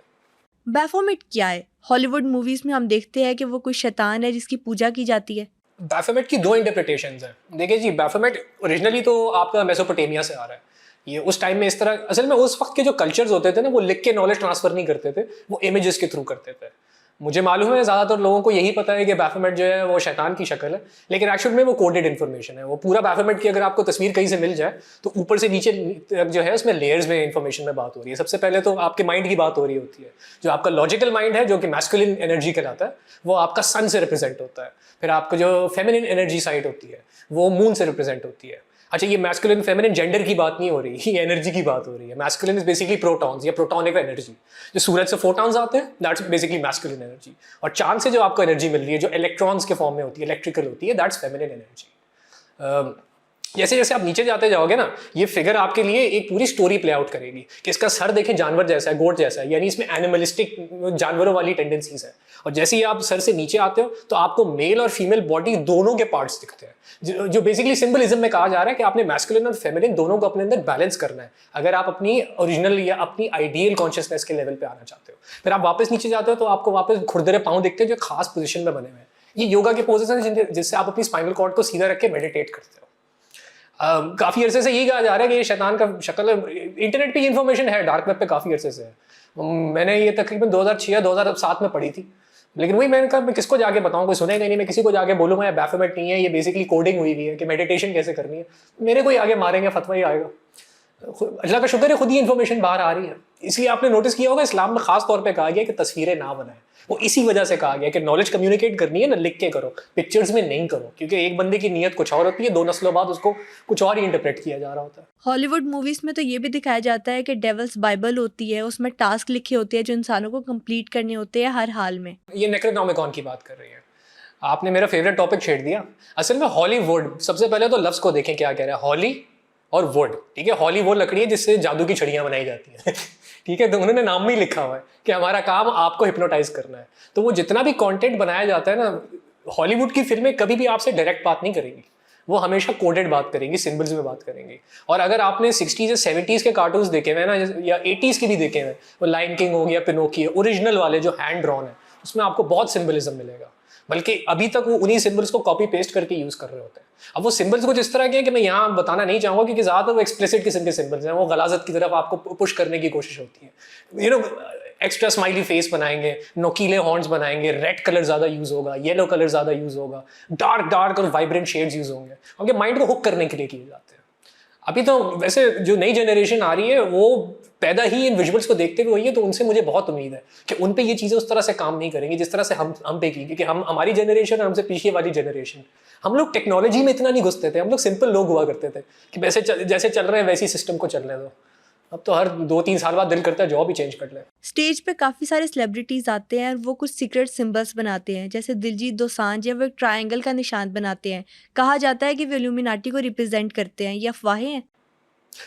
बैफोमेट क्या है? हॉलीवुड मूवीज में हम देखते हैं कि वो कोई शैतान है जिसकी पूजा की जाती है।
बैफोमेट की 2 इंटरप्रिटेशंस हैं। देखिए जी, बैफोमेट ओरिजिनली तो आपका मेसोपोटामिया से आ रहा है। ये उस टाइम में इस तरह, असल में उस वक्त के जो कल्चर्स होते थे ना, वो लिख के नॉलेज ट्रांसफर नहीं करते थे, वो इमेजेस के थ्रू करते थे। मुझे मालूम है ज़्यादातर लोगों को यही पता है कि बैफोमेट जो है वो शैतान की शक्ल है, लेकिन एक्चुअल में वो कोडेड इन्फॉर्मेशन है। वो पूरा बैफोमेट की अगर आपको तस्वीर कहीं से मिल जाए तो ऊपर से नीचे तक जो है उसमें लेयर्स में इन्फॉर्मेशन में बात हो रही है। सबसे पहले तो आपके माइंड की बात हो रही होती है। जो आपका लॉजिकल माइंड है, जो कि मैस्कुलिन एनर्जी कहलाता है, वो आपका सन से रिप्रेजेंट होता है। फिर आपको जो फेमिनिन एनर्जी साइड होती है वो मून से रिप्रेजेंट होती है। अच्छा, ये मैस्कुलिन फेमिनिन जेंडर की बात नहीं हो रही, ये एनर्जी की बात हो रही है। मैस्कुलिन इज बेसिकली प्रोटॉन्स या प्रोटोनिक एनर्जी। जो सूरज से फोटॉन्स आते हैं, दैट्स बेसिकली मैस्कुलिन एनर्जी। और चांद से जो आपको एनर्जी मिल रही है, जो इलेक्ट्रॉन्स के फॉर्म में होती है, इलेक्ट्रिकल होती है, दैट्स फेमिनिन एनर्जी। जैसे जैसे आप नीचे जाते जाओगे ना, ये फिगर आपके लिए एक पूरी स्टोरी प्ले आउट करेगी कि इसका सर देखें जानवर जैसा है, गोट जैसा है, यानी इसमें एनिमलिस्टिक जानवरों वाली टेंडेंसीज है। और जैसे ही आप सर से नीचे आते हो तो आपको मेल और फीमेल बॉडी दोनों के पार्ट्स दिखते हैं, जो बेसिकली सिंबलिज्म में कहा जा रहा है कि आपने मैस्कुलिन और फेमिनिन दोनों को अपने अंदर बैलेंस करना है अगर आप अपनी ओरिजिनल या अपनी आइडियल कॉन्शियसनेस के लेवल पे आना चाहते हो। फिर आप वापस नीचे जाते हो तो आपको वापस खुरदरे पाँव दिखते हैं जो खास पोजिशन में बने हुए हैं। ये योगा के पोजेस हैं जिससे आप अपनी स्पाइनल कॉर्ड को सीधा रख के मेडिटेट करते हो। काफी अरसे से यही कहा जा रहा है कि ये शैतान का शक्ल है। इंटरनेट पे इन्फॉर्मेशन है, डार्क वेब पे काफी अरसे से है। मैंने ये तकरीबन 2006 या 2007 में पढ़ी थी, लेकिन वही मैंने कहा मैं किसको जाके बताऊं, कोई सुनेगा नहीं। मैं किसी को जाके बोलूंगा या बैफोमेट नहीं है, ये बेसिकली कोडिंग हुई है कि मेडिटेशन कैसे करनी है, मेरे को ही आगे मारेंगे, फतवा ही आएगा। अल्लाह का शुक्र है खुद ही इन्फॉर्मेशन बाहर आ रही है। इसलिए आपने नोटिस किया होगा इस्लाम में खास तौर पे कहा गया कि तस्वीरें ना बनाएं। वो इसी वजह से कहा गया कि नॉलेज कम्युनिकेट करनी है ना, लिख के करो, पिक्चर्स में नहीं करो, क्योंकि एक बंदे की नीयत कुछ और होती है, 2 नस्लों बाद उसको कुछ और ही इंटरप्रेट किया जा रहा होता है।
हॉलीवुड मूवीज में तो ये भी दिखाया जाता है कि डेविल्स बाइबल होती है, उसमें टास्क लिखे होते हैं जो इंसानों को कंप्लीट करने होते हैं हर हाल में।
ये नेक्रोनॉमिकॉन की बात कर रही है, आपने मेरा फेवरेट टॉपिक छेड़ दिया। असल में हॉलीवुड, सबसे पहले तो लफ्ज को देखें क्या कह रहा है, हॉली और वुड। ठीक है, हॉली वो लकड़ी है जिससे जादू की छड़ियां बनाई जाती हैं। ठीक है, तो उन्होंने नाम में ही लिखा हुआ है कि हमारा काम आपको हिप्नोटाइज करना है। तो वो जितना भी कंटेंट बनाया जाता है ना, हॉलीवुड की फिल्में कभी भी आपसे डायरेक्ट बात नहीं करेंगी, वो हमेशा कोडेड बात करेंगी, सिंबल्स में बात करेंगी। और अगर आपने 60s या 70s के कार्टून्स देखे हुए ना, या 80s के भी देखे हुए, वो लायन किंग हो गया, पिनोकियो, ओरिजिनल वाले जो हैंड ड्रॉन है, उसमें आपको बहुत सिंबलिज्म मिलेगा। बल्कि अभी तक वो उन्हीं सिंबल्स को कॉपी पेस्ट करके यूज कर रहे होते हैं। अब वो सिंबल्स कुछ इस तरह के हैं कि मैं यहाँ बताना नहीं चाहूंगा, क्योंकि ज़्यादातर वो एक्सप्लिसिट किस्म के सिंबल्स हैं, वो गलाजत की तरफ आपको पुश करने की कोशिश होती है। एक्स्ट्रा स्माइली फेस बनाएंगे, नोकीले हॉर्न्स बनाएंगे, रेड कलर ज़्यादा यूज होगा, येलो कलर ज़्यादा यूज होगा, डार्क और वाइब्रेंट शेड्स यूज होंगे, उनके माइंड को हुक करने के लिए किए जाते हैं। अभी तो वैसे जो नई जनरेशन आ रही है वो पैदा ही इन विजुअल्स को देखते हुए हुई है, तो उनसे मुझे बहुत उम्मीद है कि उन पे ये चीज़ें उस तरह से काम नहीं करेंगी जिस तरह से हम पे की। क्योंकि हमारी जनरेशन और हमसे पीछे वाली जनरेशन, हम लोग टेक्नोलॉजी में इतना नहीं घुसते थे, हम लोग सिंपल लोग हुआ करते थे कि जैसे चल रहे हैं वैसे ही सिस्टम को चलने दो। अब तो हर 2-3 साल बाद दिल करता है जॉब ही चेंज कर ले।
स्टेज पे काफी सारे सेलिब्रिटीज आते हैं और वो कुछ सीक्रेट सिंबल्स बनाते हैं, जैसे दिलजीत दोसांझ, या वो एक ट्रायंगल का निशान बनाते हैं। कहा जाता है कि वो इल्यूमिनाटी को रिप्रेजेंट करते हैं। ये अफवाहें हैं?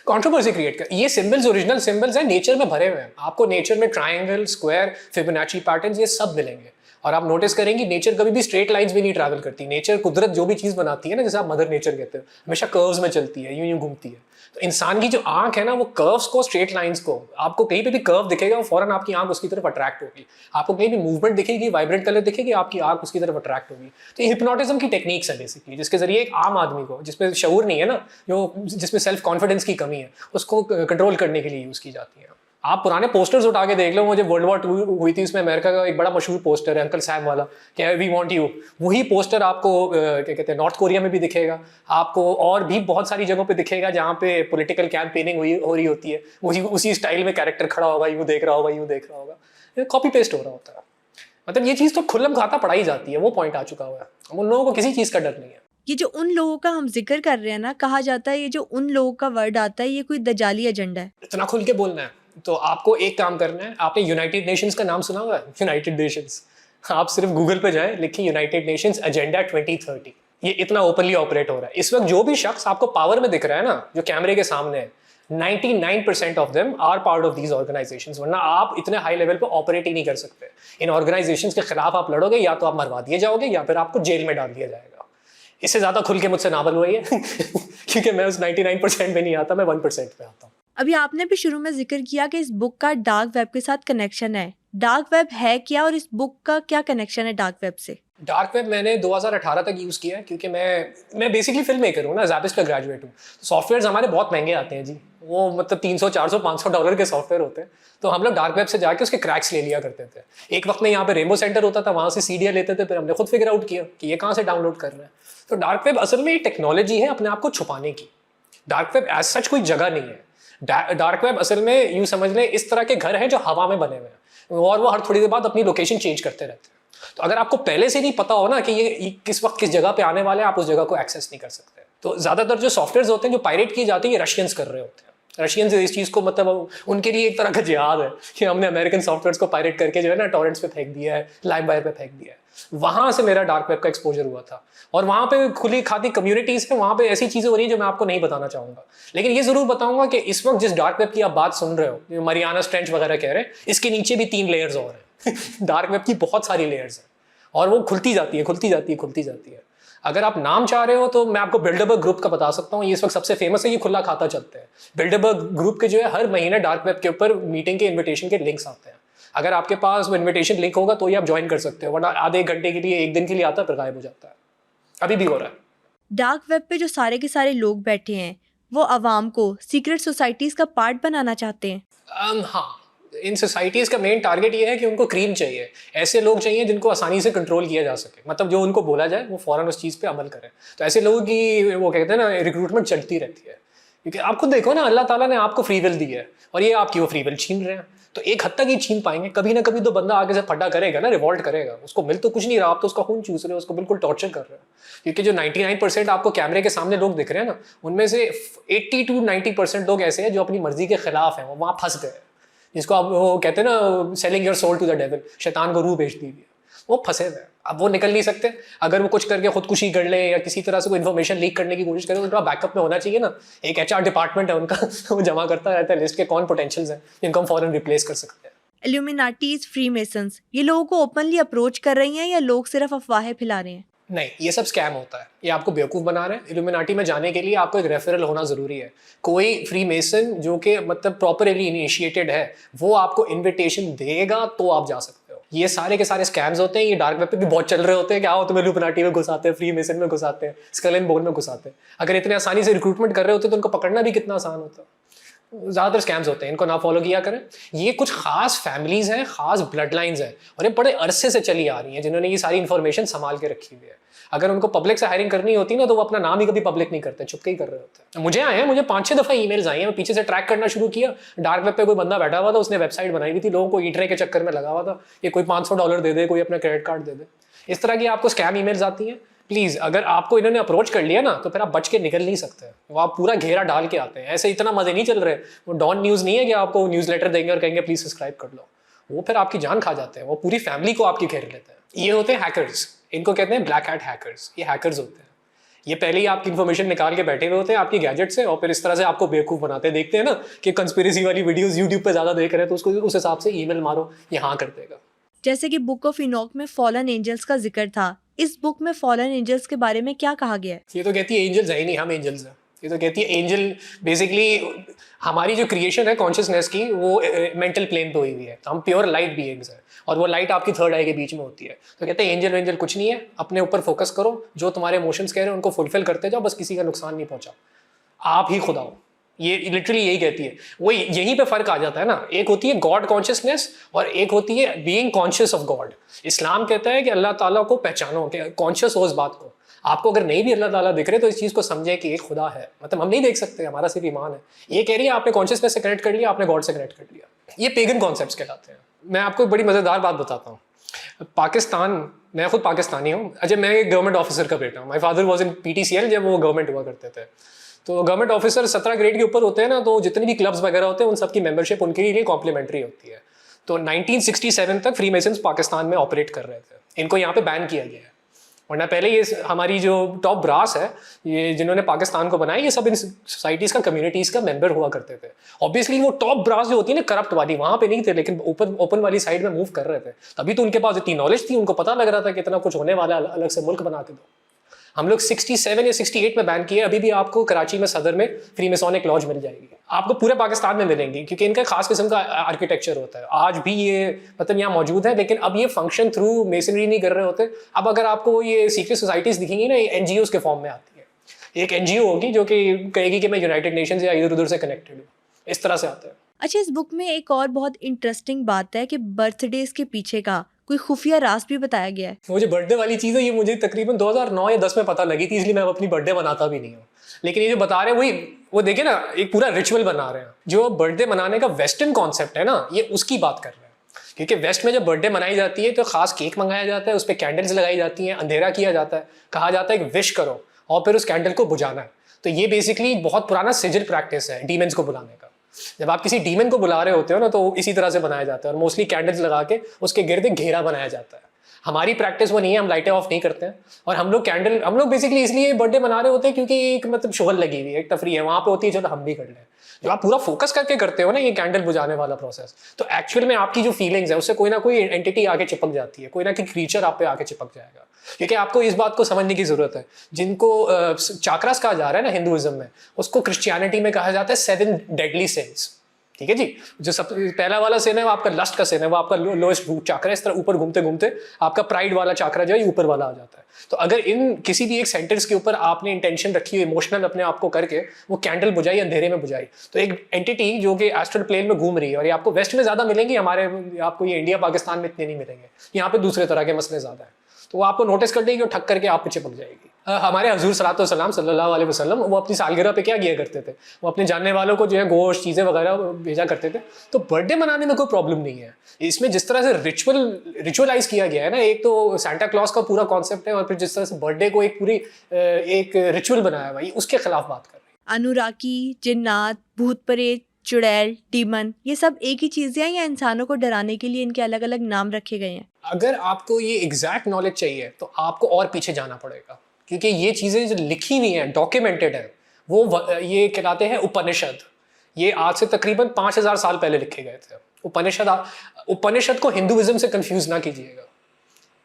कंट्रोवर्सी क्रिएट कर, ये सिंबल्स ओरिजिनल सिंबल्स हैं, नेचर में भरे हुए हैं। आपको नेचर में ट्रायंगल, स्क्वायर, फिबोनाची पैटर्न्स ये सब मिलेंगे। और आप नोटिस करेंगे नेचर कभी भी स्ट्रेट लाइंस में नहीं ट्रैवल करती। नेचर, कुदरत जो भी चीज़ बनाती है ना, जैसे आप मदर नेचर कहते हो, हमेशा कर्व्स में चलती है, यूं घूमती है। तो इंसान की जो आंख है ना, वो कर्व्स को, स्ट्रेट लाइंस को, आपको कहीं पे भी कर्व दिखेगा वो फौरन आपकी आंख उसकी तरफ अट्रैक्ट होगी। आपको कहीं भी मूवमेंट दिखेगी, वाइब्रेंट कलर दिखेगी, आपकी आंख उसकी तरफ अट्रैक्ट होगी। तो ये हिप्नोटिज्म की टेक्निक्स है बेसिकली, जिसके जरिए एक आम आदमी को, जिसमें शऊर नहीं है ना, जिसमें सेल्फ कॉन्फिडेंस की कमी है, उसको कंट्रोल करने के लिए यूज़ की जाती है। आप पुराने पोस्टर्स उठा के देख लो, मुझे वर्ल्ड वॉर 2 हुई थी, उसमें अमेरिका का एक बड़ा मशहूर पोस्टर है, अंकल सैम वाला, कि वी वांट यू। वही पोस्टर आपको क्या कहते हैं नॉर्थ कोरिया में भी दिखेगा, आपको और भी बहुत सारी जगहों पे दिखेगा जहाँ पे पॉलिटिकल कैंपेनिंग हो रही होती है। वही उसी स्टाइल में कैरेक्टर खड़ा होगा, यूँ देख रहा होगा, यूँ देख रहा होगा, कॉपी पेस्ट हो रहा होता है। मतलब ये चीज़ तो खुल्लम खाता पढ़ाई जाती है, वो पॉइंट आ चुका हुआ है। उन लोगों को किसी चीज़ का डर नहीं है।
ये जो उन लोगों का हम जिक्र कर रहे हैं ना, कहा जाता है ये जो उन लोगों का वर्ड आता है, ये कोई दजाली एजेंडा है।
इतना खुल के बोलना है तो आपको एक काम करना है। आपने यूनाइटेड नेशंस का नाम सुना हुआ है? यूनाइटेड नेशंस, आप सिर्फ गूगल पे जाएं, लिखिए यूनाइटेड नेशंस एजेंडा 2030। ये इतना ओपनली ऑपरेट हो रहा है इस वक्त। जो भी शख्स आपको पावर में दिख रहा है ना, जो कैमरे के सामने है, 99% of them are part of these organisations. वरना आप इतने हाई लेवल पे ऑपरेट ही नहीं कर सकते। इन ऑर्गेनाइजेशंस के खिलाफ आप लड़ोगे, या तो आप मरवा दिए जाओगे या फिर आपको जेल में डाल दिया जाएगा। इससे ज्यादा खुल के मुझसे ना बोलिए क्योंकि मैं उस 99% में नहीं आता, मैं 1% पे आता हूँ।
अभी आपने भी शुरू में जिक्र किया कि इस बुक का डार्क वेब के साथ कनेक्शन है। डार्क वेब है क्या और इस बुक का क्या कनेक्शन है डार्क वेब से?
डार्क वेब मैंने 2018 तक यूज़ किया है, क्योंकि मैं बेसिकली फिल्म मेकर हूँ ना, ज़ैपिस्ट का ग्रेजुएट हूँ। तो सॉफ्टवेयर हमारे बहुत महंगे आते हैं जी, वो मतलब 300, 400, $500 के सॉफ्टवेयर होते हैं। तो हम लोग डार्क वेब से जाके उसके क्रैक्स ले लिया करते थे। एक वक्त में यहाँ पे रेनबो सेंटर होता था, वहाँ से सीडियाँ लेते थे, फिर हमने खुद फिगर आउट किया कि ये कहाँ से डाउनलोड करना है। तो डार्क वेब असल में एक टेक्नोलॉजी है अपने आप को छुपाने की। डार्क वेब एज सच कोई जगह नहीं है। डार्क वेब असल में यूँ समझ लें इस तरह के घर हैं जो हवा में बने हुए हैं, और वो हर थोड़ी देर बाद अपनी लोकेशन चेंज करते रहते हैं। तो अगर आपको पहले से नहीं पता हो ना कि ये किस वक्त किस जगह पे आने वाले हैं, आप उस जगह को एक्सेस नहीं कर सकते। तो ज़्यादातर जो सॉफ्टवेयर होते हैं जो पायरेट किए जाते हैं, ये रशियंस कर रहे होते हैं। रशियंस इस चीज़ को मतलब उनके लिए एक तरह का जिहाद है कि हमने अमेरिकन सॉफ्टवेयर्स को पायरेट करके जो है ना टॉरेंट्स पे फेंक दिया है, लाइमवायर पे फेंक दिया है। वहाँ से मेरा डार्क वेब का एक्सपोजर हुआ था और वहाँ पे खुली खाती कम्युनिटीज़ है, वहाँ पे ऐसी चीज़ें हो रही हैं जो मैं आपको नहीं बताना चाहूँगा। लेकिन ये ज़रूर बताऊँगा कि इस वक्त जिस डार्क वेब की आप बात सुन रहे हो, जो मरियाना ट्रेंच वगैरह कह रहे हैं, इसके नीचे भी 3 लेयर्स और हैं डार्क वेब की बहुत सारी लेयर्स हैं और वो खुलती जाती है, खुलती जाती है, खुलती जाती है। अगर आप नाम चाह रहे हो तो मैं आपको बिल्डरबर्ग ग्रुप का बता सकता हूँ, ये इस वक्त सबसे फेमस है, ये खुला खाता चलते हैं। बिल्डरबर्ग ग्रुप के जो है हर महीने डार्क वेब के ऊपर मीटिंग के इन्विटेशन के लिंक्स आते हैं। अगर आपके पास वो इन्विटेशन लिंक होगा तो ये आप ज्वाइन कर सकते हो, वरना आधे 1 घंटे के लिए 1 दिन के लिए आता है फिर गायब हो जाता है। अभी भी हो रहा है।
डार्क वेब पे जो सारे के सारे लोग बैठे हैं वो अवाम को सीक्रेट सोसाइटीज का पार्ट बनाना चाहते हैं।
हाँ, इन सोसाइटीज़ का मेन टारगेट ये है कि उनको क्रीम चाहिए, ऐसे लोग चाहिए जिनको आसानी से कंट्रोल किया जा सके, मतलब जो उनको बोला जाए वो फ़ौरन उस चीज़ पे अमल करें। तो ऐसे लोगों की वो कहते हैं ना रिक्रूटमेंट चलती रहती है, क्योंकि आप खुद देखो ना, अल्लाह ताला ने आपको फ्री विल दी है और ये आपकी वो फ्री विल छीन रहे हैं। तो एक हद तक ही छीन पाएंगे, कभी ना कभी तो बंदा आगे से फड्डा करेगा ना, रिवॉल्ट करेगा। उसको मिल तो कुछ नहीं रहा, आप तो उसका खून चूस रहे हो, उसको बिल्कुल टॉर्चर कर रहे हो। क्योंकि जो 99% आपको कैमरे के सामने लोग दिख रहे हैं ना, उनमें से 80 to 90% लोग ऐसे हैं जो अपनी मर्जी के खिलाफ हैं, वो वहाँ फंस गए, जिसको आप वो कहते हैं ना selling your soul to the devil, शैतान को रूह बेच दी है, वो फंसे हुए हैं। अब वो निकल नहीं सकते। अगर वो कुछ करके खुदकुशी कर ले या किसी तरह से कोई इन्फॉर्मेशन लीक करने की कोशिश करे तो उनका बैकअप में होना चाहिए ना। एक HR डिपार्टमेंट है उनका वो जमा करता रहता है लिस्ट के कौन पोटेंशियल्स हैं जिनको हम फॉरन रिप्लेस कर सकते हैं।
इल्यूमिनाटीज, फ्रीमेसन्स, ये लोगों को ओपनली अप्रोच कर रही हैं या लोग सिर्फ अफवाहें फैला रहे हैं?
नहीं, ये सब स्कैम होता है, ये आपको बेवकूफ़ बना रहे हैं। इल्यूमिनाटी में जाने के लिए आपको एक रेफरल होना ज़रूरी है। कोई फ्री मेसन जो कि मतलब प्रॉपरली इनिशिएटेड है वो आपको इन्विटेशन देगा तो आप जा सकते हो। ये सारे के सारे स्कैम्स होते हैं, ये डार्क वेब पे भी बहुत चल रहे होते हैं कि आओ तुम्हें इल्यूमिनाटी में घुसाते हैं, फ्री मेसन में घुसाते हैं, स्कल एंड बोन में घुसाते हैं। अगर इतने आसानी से रिक्रूटमेंट कर रहे होते तो उनको पकड़ना भी कितना आसान होता। ज़्यादातर स्कैम्स होते हैं, इनको ना फॉलो किया करें। ये कुछ खास फैमिलीज हैं, खास ब्लड लाइन्स हैं और ये बड़े अरसे से चली आ रही हैं जिन्होंने ये सारी इन्फॉर्मेशन संभाल के रखी हुई है। अगर उनको पब्लिक से हायरिंग करनी होती ना तो वो अपना नाम ही कभी पब्लिक नहीं करते, छुपके ही कर रहे होते हैं। मुझे आए हैं, मुझे 5-6 दफ़ा ईमेल्स आई हैं, मैं पीछे से ट्रैक करना शुरू किया। डार्क वेब पे कोई बंदा बैठा हुआ था, उसने वेबसाइट बनाई हुई थी, लोगों को ईंटने के चक्कर में लगा हुआ था, ये कोई $500 दे दे, कोई अपना क्रेडिट कार्ड दे दे। इस तरह की आपको स्कैम ईमेल्स आती हैं। प्लीज़, अगर आपको इन्होंने अप्रोच कर लिया ना तो फिर आप बच के निकल नहीं सकते। वो आप पूरा घेरा डाल के आते हैं। ऐसे इतना मजे नहीं चल रहे। वो डॉन न्यूज़ नहीं है कि आपको न्यूज़लेटर देंगे और कहेंगे प्लीज़ सब्सक्राइब कर लो। वो फिर आपकी जान खा जाते हैं, वो पूरी फैमिली को आपकी घेर लेते हैं। ये होते हैं हैकर्स, इनको कहते हैं ब्लैक हैट हैकर्स। ये हैकर्स होते हैं, ये पहले ही आपकी इन्फॉर्मेशन निकाल के बैठे हुए होते हैं आपकी गैजेट से और फिर इस तरह से आपको बेवकूफ़ बनाते हैं। देखते हैं ना कि कंस्पिरेसी वाली वीडियोस यूट्यूब पे ज़्यादा देख रहे हैं तो उसको उस हिसाब से ईमेल मारो, ये हाँ कर देगा।
जैसे कि बुक ऑफ इनॉक में फॉलन एंजल्स का जिक्र था, इस बुक में फॉलन एंजल्स के बारे में क्या कहा गया है?
ये तो कहती है एंजल्स है ही नहीं, हम एंजल्स हैं। ये तो कहती है एंजल बेसिकली हमारी जो क्रिएशन है कॉन्शियसनेस की वो मेंटल प्लेन पे हुई हुई है। हम प्योर लाइट बीइंग्स हैं और वो लाइट आपकी थर्ड आई के बीच में होती है। तो कहते हैं एंजल वेंजल कुछ नहीं है, अपने ऊपर फोकस करो, जो तुम्हारे इमोशंस कह रहे हैं उनको फुलफिल करते जाओ, बस किसी का नुकसान नहीं पहुंचाओ, आप ही खुदा हो। ये लिटरली यही कहती है। वो यहीं पे फर्क आ जाता है ना, एक होती है गॉड कॉन्शियसनेस और एक होती है बीइंग कॉन्शियस ऑफ गॉड। इस्लाम कहता है कि अल्लाह ताला को पहचानो, कि कॉन्शियस हो इस बात को। आपको अगर नहीं भी अल्लाह ताला दिख रहे तो इस चीज़ को समझे कि एक खुदा है, मतलब हम नहीं देख सकते, हमारा सिर्फ ईमान है। ये कह रही है आपने कॉन्शियसनेस से कनेक्ट कर लिया, आपने गॉड से कनेक्ट कर लिया। ये पेगन कॉन्सेप्ट्स कहलाते हैं। मैं आपको एक बड़ी मज़ेदार बात बताता हूँ। पाकिस्तान, मैं खुद पाकिस्तानी हूँ। अच्छा, मैं एक गवर्नमेंट ऑफिसर का बेटा हूँ। My father was in PTCL जब वो गवर्नमेंट हुआ करते थे। तो गवर्नमेंट ऑफिसर 17 ग्रेड के ऊपर होते हैं ना, तो जितने भी क्लब्स वगैरह होते हैं उन सबकी मेंबरशिप उनके लिए कॉम्प्लीमेंट्री होती है। तो 1967 तक फ्रीमेसन्स पाकिस्तान में ऑपरेट कर रहे थे। इनको यहाँ पे बैन किया गया है, वरना पहले ये हमारी जो टॉप ब्रास है, ये जिन्होंने पाकिस्तान को बनाया, ये सब इन सोसाइटीज़ का, कम्युनिटीज़ का मेंबर हुआ करते थे। ऑब्वियसली वो टॉप ब्रास जो होती है ना करप्ट वाली, वहाँ पे नहीं थे, लेकिन ओपन वाली साइड में मूव कर रहे थे। तभी तो उनके पास इतनी नॉलेज थी, उनको पता लग रहा था कि इतना कुछ होने वाला है, अलग से मुल्क बना के दो। हम लोग 67 या 68 में बैन किए। अभी भी आपको कराची में सदर में फ्रीमेसोनिक लॉज मिल जाएगी, आपको पूरे पाकिस्तान में मिलेंगी, क्योंकि इनका खास किस्म का आर्किटेक्चर होता है। आज भी ये मतलब यहाँ मौजूद है, लेकिन अब ये फंक्शन थ्रू मेसनरी नहीं कर रहे होते। अब अगर आपको ये सीक्रेट सोसाइटीज़ दिखेंगी ना, ये NGOs के फॉर्म में आती है। एक NGO होगी जो कि कहेगी कि मैं यूनाइटेड नेशंस या इधर उधर से कनेक्टेड हूँ, इस तरह से आता है।
अच्छा, इस बुक में एक और बहुत इंटरेस्टिंग बात है कि बर्थडेज के पीछे का कोई खुफिया राज भी बताया गया है।
मुझे बर्थडे वाली चीज़ है, ये मुझे तकरीबन 2009 या 10 में पता लगी थी, इसलिए मैं अपनी बर्थडे मनाता भी नहीं हूँ। लेकिन ये जो बता रहे हैं वही, वो देखिए ना, एक पूरा रिचुअल बना रहे हैं। जो बर्थडे मनाने का वेस्टर्न कॉन्सेप्ट है ना, ये उसकी बात कर रहे हैं। क्योंकि वेस्ट में जब बर्थडे मनाई जाती है तो खास केक मंगाया जाता है, उस पर कैंडल्स लगाई जाती हैं, अंधेरा किया जाता है, कहा जाता है कि विश करो और फिर उस कैंडल को बुझाना है। तो ये बेसिकली बहुत पुराना सिजिल प्रैक्टिस है डीमंस को बुलाने का। जब आप किसी डीमन को बुला रहे होते हो ना तो इसी तरह से बनाया जाता है और मोस्टली कैंडल्स लगा के उसके गिर्द घेरा बनाया जाता है। हमारी प्रैक्टिस वो नहीं है, हम लाइटें ऑफ नहीं करते हैं और हम लोग बेसिकली इसलिए बर्थडे मना रहे होते हैं क्योंकि एक मतलब शुगल लगी हुई है, एक तफरी है वहाँ पे होती है, चलो हम भी कर लें। जो आप पूरा फोकस करके करते हो ना ये कैंडल बुझाने वाला प्रोसेस, तो एक्चुअल में आपकी जो फीलिंग्स है उससे कोई ना कोई एंटिटी आके चिपक जाती है, कोई ना कोई क्रीचर आप पे आके चिपक जाएगा। क्योंकि आपको इस बात को समझने की जरूरत है, जिनको चाक्रास कहा जा रहा है ना हिंदुइज्म में, उसको क्रिश्चियनिटी में कहा जाता है 7 डेडली सिंस। ठीक है जी, जो सब पहला वाला सेन है वो आपका लस्ट का सेन है, वो आपका लोएस्ट रूट चाक्रा है। इस तरह ऊपर घूमते घूमते आपका प्राइड वाला चाक्रा जो है ऊपर वाला आ जाता है। तो अगर इन किसी भी एक सेंटेंस के ऊपर आपने इंटेंशन रखी हुई इमोशनल अपने आप को करके वो कैंडल बुझाई, अंधेरे में बुझाई, तो एक एंटिटी जो कि एस्ट्रल प्लेन में घूम रही है, और ये आपको वेस्ट में ज्यादा मिलेंगी, हमारे आपको ये इंडिया पाकिस्तान में इतने नहीं मिलेंगे, यहाँ पे दूसरे तरह के मसले ज्यादा है, तो वो आपको नोटिस कर देगी और ठक करके आप पे चिपक जाएगी। हमारे हजूर सल्लल्लाहु अलैहि वसल्लम वो अपनी सालगिरह पे क्या किया करते थे, वो अपने जानने वालों को जो है गोश्त चीज़ें वगैरह भेजा करते थे। तो बर्थडे मनाने में कोई प्रॉब्लम नहीं है, इसमें जिस तरह से रिचुअलाइज किया गया है ना, एक तो सांता क्लॉज का पूरा कॉन्सेप्ट है और फिर जिस तरह से बर्थडे को एक पूरी एक रिचुअल बनाया भाई, उसके खिलाफ बात कर रही है।
अनुरागी, जिन्नात, भूत प्रेत, चुड़ैल, डीमन, ये सब एक ही चीजें हैं या इंसानों को डराने के लिए इनके अलग अलग नाम रखे गए हैं?
अगर आपको ये एग्जैक्ट नॉलेज चाहिए तो आपको और पीछे जाना पड़ेगा, क्योंकि ये चीज़ें जो लिखी हुई हैं, डॉक्यूमेंटेड है, वो ये कहलाते हैं उपनिषद। ये आज से तकरीबन 5000 साल पहले लिखे गए थे उपनिषद को हिंदुइज्म से कंफ्यूज ना कीजिएगा।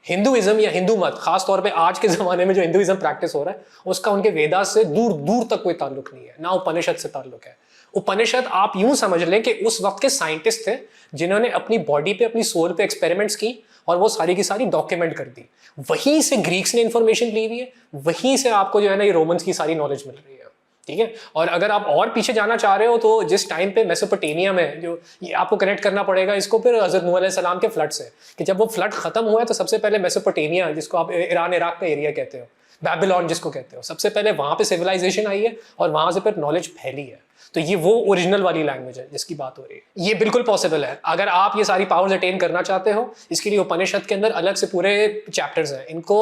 हिंदुइज्म या हिंदू मत, खास तौर पे आज के ज़माने में जो हिंदुइज्म प्रैक्टिस हो रहा है, उसका उनके वेदास से दूर दूर तक कोई ताल्लुक नहीं है, ना उपनिषद से ताल्लुक है। उपनिषद आप यूं समझ लें कि उस वक्त के साइंटिस्ट थे जिन्होंने अपनी बॉडी पे, अपनी सोल पे एक्सपेरिमेंट्स की और वो सारी की सारी डॉक्यूमेंट कर दी। वहीं से ग्रीक्स ने इंफॉर्मेशन ली हुई है, वहीं से आपको जो है ना ये रोमन्स की सारी नॉलेज मिल रही है। ठीक है, और अगर आप और पीछे जाना चाह रहे हो तो जिस टाइम पे मेसोपोटामिया में, जो ये आपको कनेक्ट करना पड़ेगा इसको फिर हज़रत नूह अलैहिस्सलाम के फ्लड से, कि जब वो फ्लड खत्म हुआ है तो सबसे पहले मेसोपोटामिया, जिसको आप ईरान इराक का एरिया कहते हो, बैबिलोन जिसको कहते हो, सबसे पहले वहाँ पे सिविलाइजेशन आई है और वहाँ से फिर नॉलेज फैली है। तो ये वो ओरिजिनल वाली लैंग्वेज है जिसकी बात हो रही है। ये बिल्कुल पॉसिबल है अगर आप ये सारी पावर्स अटेन करना चाहते हो। इसके लिए उपनिषद के अंदर अलग से पूरे चैप्टर्स हैं, इनको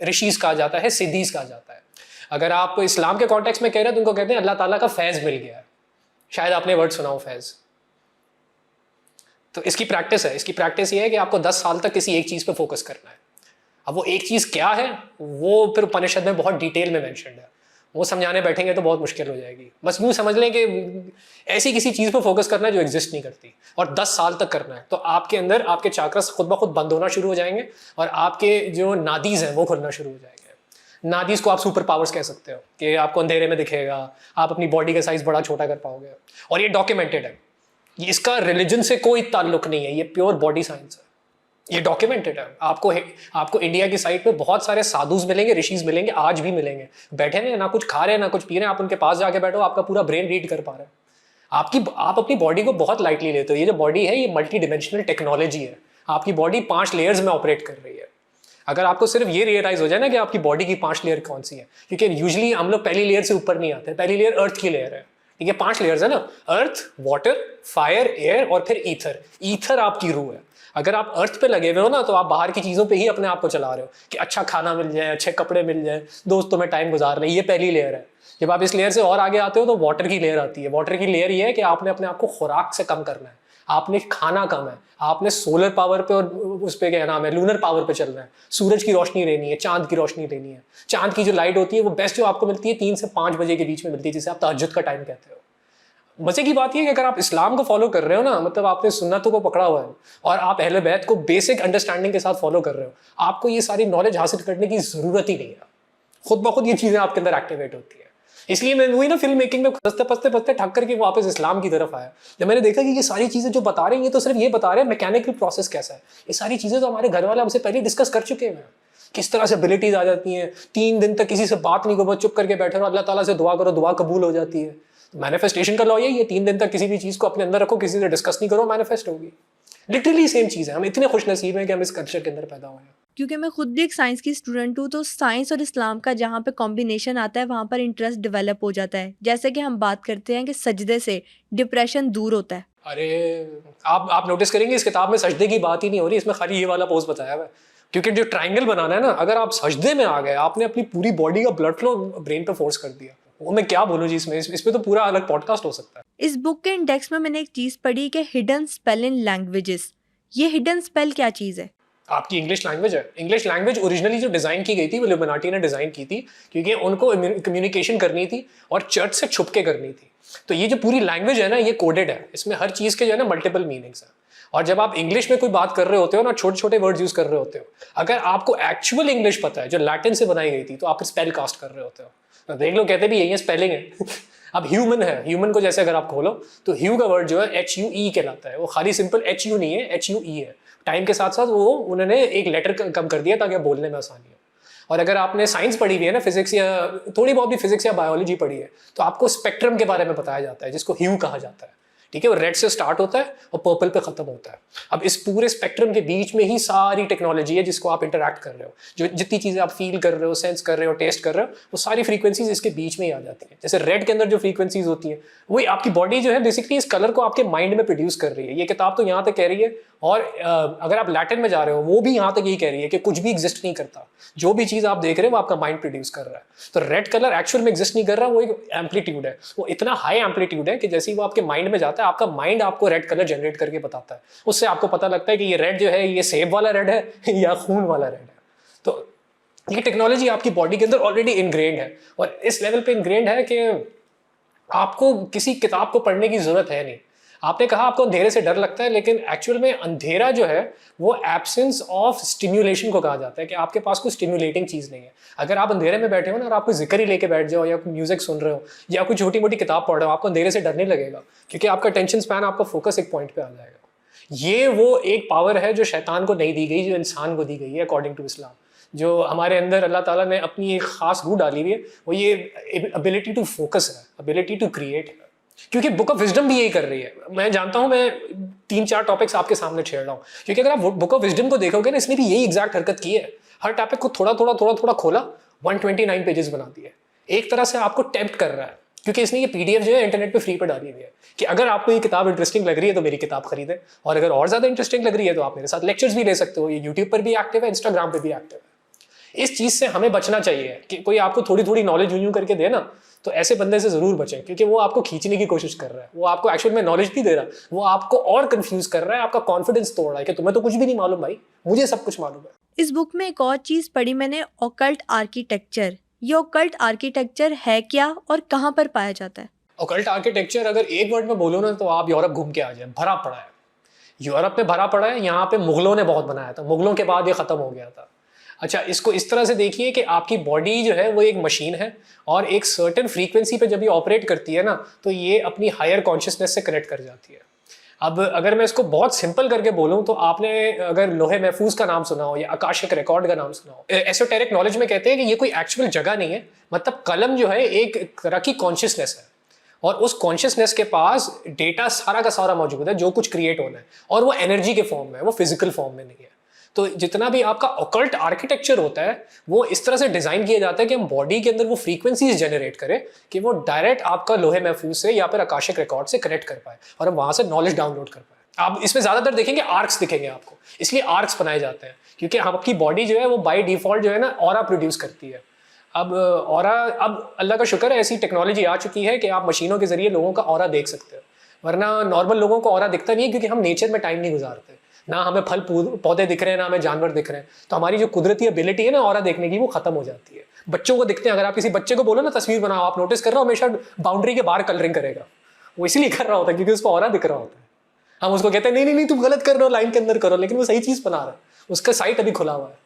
ऋषिस कहा जाता है, सिद्धीस कहा जाता है। अगर आप इस्लाम के कॉन्टेक्स्ट में कह रहे हैं तो उनको कहते हैं अल्लाह ताला का फैज़ मिल गया है। शायद आपने वर्ड सुना हो फैज़। तो इसकी प्रैक्टिस है, इसकी प्रैक्टिस ये है कि आपको 10 साल तक किसी एक चीज़ पे फोकस करना है। अब वो एक चीज़ क्या है वो फिर उपनिषद में बहुत डिटेल में मेंशन्ड है, वो समझाने बैठेंगे तो बहुत मुश्किल हो जाएगी। बस यूँ समझ लें कि ऐसी किसी चीज़ पर फोकस करना है जो एग्जिस्ट नहीं करती, और 10 साल तक करना है, तो आपके अंदर आपके चाक्रस खुद ब खुद बंद होना शुरू हो जाएंगे और आपके जो नादीज़ हैं वो खुलना शुरू हो जाएंगे। नादीज़ को आप सुपर पावर्स कह सकते हो कि आपको अंधेरे में दिखेगा, आप अपनी बॉडी का साइज़ बड़ा छोटा कर पाओगे, और ये डॉक्यूमेंटेड है। इसका रिलीजन से कोई ताल्लुक नहीं है, ये प्योर बॉडी साइंस है, ये डॉक्यूमेंटेड है। आपको इंडिया की साइड पे बहुत सारे साधुज मिलेंगे, ऋषिज मिलेंगे, आज भी मिलेंगे, बैठे हैं ना कुछ खा रहे हैं ना कुछ पी रहे हैं, आप उनके पास जाके बैठो, आपका पूरा ब्रेन रीड कर पा रहे हैं। आप अपनी बॉडी को बहुत लाइटली लेते हो। ये जो बॉडी है ये मल्टी डिमेंशनल टेक्नोलॉजी है, आपकी बॉडी 5 लेयर्स में ऑपरेट कर रही है। अगर आपको सिर्फ ये रियलाइज हो जाए ना कि आपकी बॉडी की 5 लेयर कौन सी है, क्योंकि यूजुअली हम लोग पहली लेयर से ऊपर नहीं आते, पहली लेयर अर्थ की लेयर है। ठीक है, 5 लेयर्स है ना, अर्थ, वाटर, फायर, एयर और फिर ईथर। ईथर आपकी रूह है। अगर आप अर्थ पे लगे हुए हो ना तो आप बाहर की चीज़ों पे ही अपने आप को चला रहे हो कि अच्छा खाना मिल जाए, अच्छे कपड़े मिल जाए, दोस्तों में टाइम गुजार रहे, ये पहली लेयर है। जब आप इस लेयर से और आगे आते हो तो वाटर की लेयर आती है। वाटर की लेयर ये है कि आपने अपने आप को खुराक से कम करना है, आपने खाना कम है, आपने सोलर पावर पे और उस पर क्या नाम है लूनर पावर पे चलना है, सूरज की रोशनी लेनी है, चांद की रोशनी लेनी है। चांद की जो लाइट होती है वो बेस्ट जो आपको मिलती है 3 से 5 बजे के बीच में मिलती है, जिसे आप तहज्जुद का टाइम कहते हो। मजे की बात यह है कि अगर आप इस्लाम को फॉलो कर रहे हो ना, मतलब आपने सुन्नतों को पकड़ा हुआ है और आप अहले बैत को बेसिक अंडरस्टैंडिंग के साथ फॉलो कर रहे हो, आपको ये सारी नॉलेज हासिल करने की जरूरत ही नहीं है, खुद ब खुद ये चीजें आपके अंदर एक्टिवेट होती है। इसलिए मैं वही ना फिल्म मेकिंग में पस्ते ठक करके वापस इस्लाम की तरफ आया, जब मैंने देखा कि ये सारी चीजें जो बता रहे हैं ये तो सिर्फ ये बता रहे हैं मैकेनिकल प्रोसेस कैसा है। ये सारी चीजें तो हमारे घर वाले हमसे पहले डिस्कस कर चुके हैं, किस तरह से एबिलिटीज आ जाती हैं। 3 दिन तक किसी से बात नहीं करो, चुप करके बैठे रहो, अल्लाह ताला से दुआ करो, दुआ कबूल हो जाती है। मैनिफेस्टेशन का लॉ ये 3 दिन तक किसी भी चीज़ को अपने अंदर रखो, किसी से डिस्कस नहीं करो, मैनिफेस्ट होगी। लिटरली सेम चीज़ है। हम इतने खुश नसीब हैं कि हम इस कल्चर के अंदर पैदा हुए हैं।
क्योंकि मैं खुद भी एक साइंस की स्टूडेंट हूँ, तो साइंस और इस्लाम का जहाँ पे कॉम्बिनेशन आता है वहाँ पर इंटरेस्ट डेवलप हो जाता है। जैसे कि हम बात करते हैं कि सजदे से डिप्रेशन दूर होता है।
अरे आप नोटिस करेंगे इस किताब में सजदे की बात ही नहीं हो रही, इसमें खाली ये वाला पोज बताया हुआ है। क्योंकि जो ट्राइंगल बनाना है ना, अगर आप सजदे में आ गए, आपने अपनी पूरी बॉडी का ब्लड फ्लो ब्रेन पे फोर्स कर दिया, वो मैं क्या बोलूँ जी, इस पे तो पूरा अलग पॉडकास्ट हो सकता है।
इस बुक के इंडेक्स में मैंने एक चीज पढ़ी कि हिडन स्पेल इन लैंग्वेजेस। ये हिडन स्पेल क्या चीज है?
आपकी इंग्लिश लैंग्वेज है। इंग्लिश लैंग्वेज ओरिजिनली जो डिज़ाइन की गई थी वो इल्यूमिनाटी ने डिज़ाइन की थी, क्योंकि उनको कम्युनिकेशन करनी थी और चर्च से छुप के करनी थी। तो ये जो पूरी लैंग्वेज है ना, ये कोडेड है, इसमें हर चीज़ के जो है ना मल्टीपल मीनिंग्स हैं। और जब आप इंग्लिश में कोई बात कर रहे होते हो ना, छोटे छोटे वर्ड्स यूज़ कर रहे होते हो, अगर आपको एक्चुअल इंग्लिश पता है जो लैटिन से बनाई गई थी, तो आप फिर स्पेल कास्ट कर रहे होते हो। तो देख लो, कहते भी यही है, स्पेलिंग है। अब ह्यूमन है, ह्यूमन को जैसे अगर आप खोलो तो ह्यू का वर्ड जो है HUE कहलाता है। वो खाली सिंपल HU नहीं है, HUE है। टाइम के साथ साथ वो उन्होंने एक लेटर कम कर दिया ताकि बोलने में आसानी हो। और अगर आपने साइंस पढ़ी हुई है ना, फिजिक्स या थोड़ी बहुत भी फिजिक्स या बायोलॉजी पढ़ी है, तो आपको स्पेक्ट्रम के बारे में बताया जाता है, जिसको ह्यू कहा जाता है। ठीक है, वो रेड से स्टार्ट होता है और पर्पल पे खत्म होता है। अब इस पूरे स्पेक्ट्रम के बीच में ही सारी टेक्नोलॉजी है जिसको आप इंटरैक्ट कर रहे हो। जो जितनी चीज़ें आप फील कर रहे हो, सेंस कर रहे हो, टेस्ट कर रहे हो, वो सारी फ्रीक्वेंसीज इसके बीच में ही आ जाती हैं। जैसे रेड के अंदर जो फ्रीक्वेंसीज होती हैं, वही आपकी बॉडी जो है बेसिकली इस कलर को आपके माइंड में प्रोड्यूस कर रही है। ये किताब तो यहाँ तक कह रही है, और अगर आप लैटिन में जा रहे हो, वो भी यहाँ तक यही कह रही है कि कुछ भी एग्जिस्ट नहीं करता। जो भी चीज़ आप देख रहे हो वो आपका माइंड प्रोड्यूस कर रहा है। तो रेड कलर एक्चुअल में एग्जिस्ट नहीं कर रहा, वो एक एम्पलीट्यूड है। वो इतना हाई एम्पलीट्यूड है कि जैसे ही वो आपके माइंड में जाता है, आपका माइंड आपको रेड कलर जनरेट करके बताता है। उससे आपको पता लगता है कि ये रेड जो है, ये सेब वाला रेड है या खून वाला रेड है। तो ये टेक्नोलॉजी आपकी बॉडी के अंदर ऑलरेडी इनग्रेन्ड है, और इस लेवल पे इनग्रेन्ड है कि आपको किसी किताब को पढ़ने की जरूरत है नहीं। आपने कहा आपको अंधेरे से डर लगता है, लेकिन एक्चुअल में अंधेरा जो है वो एब्सेंस ऑफ स्टिम्युलेशन को कहा जाता है, कि आपके पास कोई स्टिम्युलेटिंग चीज़ नहीं है। अगर आप अंधेरे में बैठे हो ना, और आप कोई जिक्र ही लेके बैठ जाओ, या कोई म्यूजिक सुन रहे हो, या कोई छोटी मोटी किताब पढ़ रहे हो, आपको अंधेरे से डर नहीं लगेगा, क्योंकि आपका टेंशन स्पैन, आपका फोकस एक पॉइंट पे आ जाएगा। ये वो एक पावर है जो शैतान को नहीं दी गई, जो इंसान को दी गई है अकॉर्डिंग टू इस्लाम। जो हमारे अंदर अल्लाह ताला ने अपनी एक खास रूह डाली हुई है, वो ये एबिलिटी टू फोकस है, एबिलिटी टू क्रिएट है। क्योंकि बुक ऑफ विजडम भी यही कर रही है। मैं जानता हूं, मैं 3-4 टॉपिक्स आपके सामने छेड़ रहा हूं, क्योंकि अगर आप बुक ऑफ विजडम को देखोगे ना, इसने भी यही एग्जैक्ट हरकत की है। हर टॉपिक को थोड़ा थोड़ा थोड़ा थोड़ा खोला, 129 पेजेस बना दिए। एक तरह से आपको टेम्प्ट कर रहा है, क्योंकि इसने ये PDF जो है इंटरनेट पे फ्री पर डाली हुई है, कि अगर आपको ये किताब इंटरेस्टिंग लग रही है तो मेरी किताब खरीदें, और अगर और ज्यादा इंटरेस्टिंग लग रही है तो आप मेरे साथ लेक्चर्स भी ले सकते हो। ये यूट्यूब पर भी एक्टिव है, इंस्टाग्राम पे भी एक्टिव है। इस चीज से हमें बचना चाहिए कि कोई आपको थोड़ी थोड़ी नॉलेज यूं करके दे ना, तो ऐसे बंदे से जरूर बचें, क्योंकि वो आपको खींचने की कोशिश कर रहा है। वो आपको एक्चुअल में नॉलेज नहीं दे रहा, वो आपको और कंफ्यूज कर रहा है, आपका कॉन्फिडेंस तोड़ रहा है कि तुम्हें तो कुछ भी नहीं मालूम भाई, मुझे सब कुछ मालूम है।
इस बुक में एक और चीज पढ़ी मैंने, ऑकल्ट आर्किटेक्चर। ये ऑकल्ट आर्किटेक्चर है क्या और कहाँ पर पाया जाता है?
ऑकल्ट आर्किटेक्चर अगर एक वर्ड में बोलो ना, तो आप यूरोप घूम के आ जाए। भरा पड़ा है, यूरोप में भरा पड़ा है। यहाँ पे मुगलों ने बहुत बनाया था, मुगलों के बाद ये खत्म हो गया था। अच्छा, इसको इस तरह से देखिए कि आपकी बॉडी जो है वो एक मशीन है, और एक सर्टेन फ्रीक्वेंसी पे जब ये ऑपरेट करती है ना, तो ये अपनी हायर कॉन्शियसनेस से कनेक्ट कर जाती है। अब अगर मैं इसको बहुत सिंपल करके बोलूं, तो आपने अगर लोहे महफूज का नाम सुना हो, या आकाशिक रिकॉर्ड का नाम सुना हो, एसोटेरिक नॉलेज में कहते हैं कि ये कोई एक्चुअल जगह नहीं है। मतलब कलम जो है एक तरह की कॉन्शियसनेस है, और उस कॉन्शियसनेस के पास डेटा सारा का सारा मौजूद है, जो कुछ क्रिएट होना है, और वो एनर्जी के फॉर्म में है, वो फिजिकल फॉर्म में नहीं है। तो जितना भी आपका ऑकल्ट आर्किटेक्चर होता है, वो इस तरह से डिजाइन किया जाता है कि हम बॉडी के अंदर वो फ्रीक्वेंसीज जनरेट करें कि वो डायरेक्ट आपका लोहे महफूज से या फिर आकाशिक रिकॉर्ड से कनेक्ट कर पाए, और हम वहां से नॉलेज डाउनलोड कर पाए। आप इसमें ज्यादातर देखेंगे आर्क्स दिखेंगे आपको, इसलिए आर्क्स बनाए जाते हैं, क्योंकि आपकी बॉडी जो है वो बाय डिफॉल्ट जो है ना ऑरा प्रोड्यूस करती है। अब ऑरा, अब अल्लाह का शुक्र है ऐसी टेक्नोलॉजी आ चुकी है कि आप मशीनों के जरिए लोगों का ऑरा देख सकते हो, वरना नॉर्मल लोगों को ऑरा दिखता नहीं है, क्योंकि हम नेचर में टाइम नहीं गुजारते, ना हमें फल पौधे दिख रहे हैं, ना हमें जानवर दिख रहे हैं। तो हमारी जो कुदरती एबिलिटी है ना ऑरा देखने की, वो खत्म हो जाती है। बच्चों को दिखते हैं, अगर आप किसी बच्चे को बोलो ना तस्वीर बनाओ, आप नोटिस कर रहे हो हमेशा बाउंड्री के बाहर कलरिंग करेगा। वो इसीलिए कर रहा होता है क्योंकि उसको ऑरा दिख रहा होता है। हम उसको कहते हैं नहीं नहीं नहीं तुम गलत कर रहे हो, लाइन के अंदर करो, लेकिन वो सही चीज बना रहा है, उसका साइट अभी खुला हुआ है।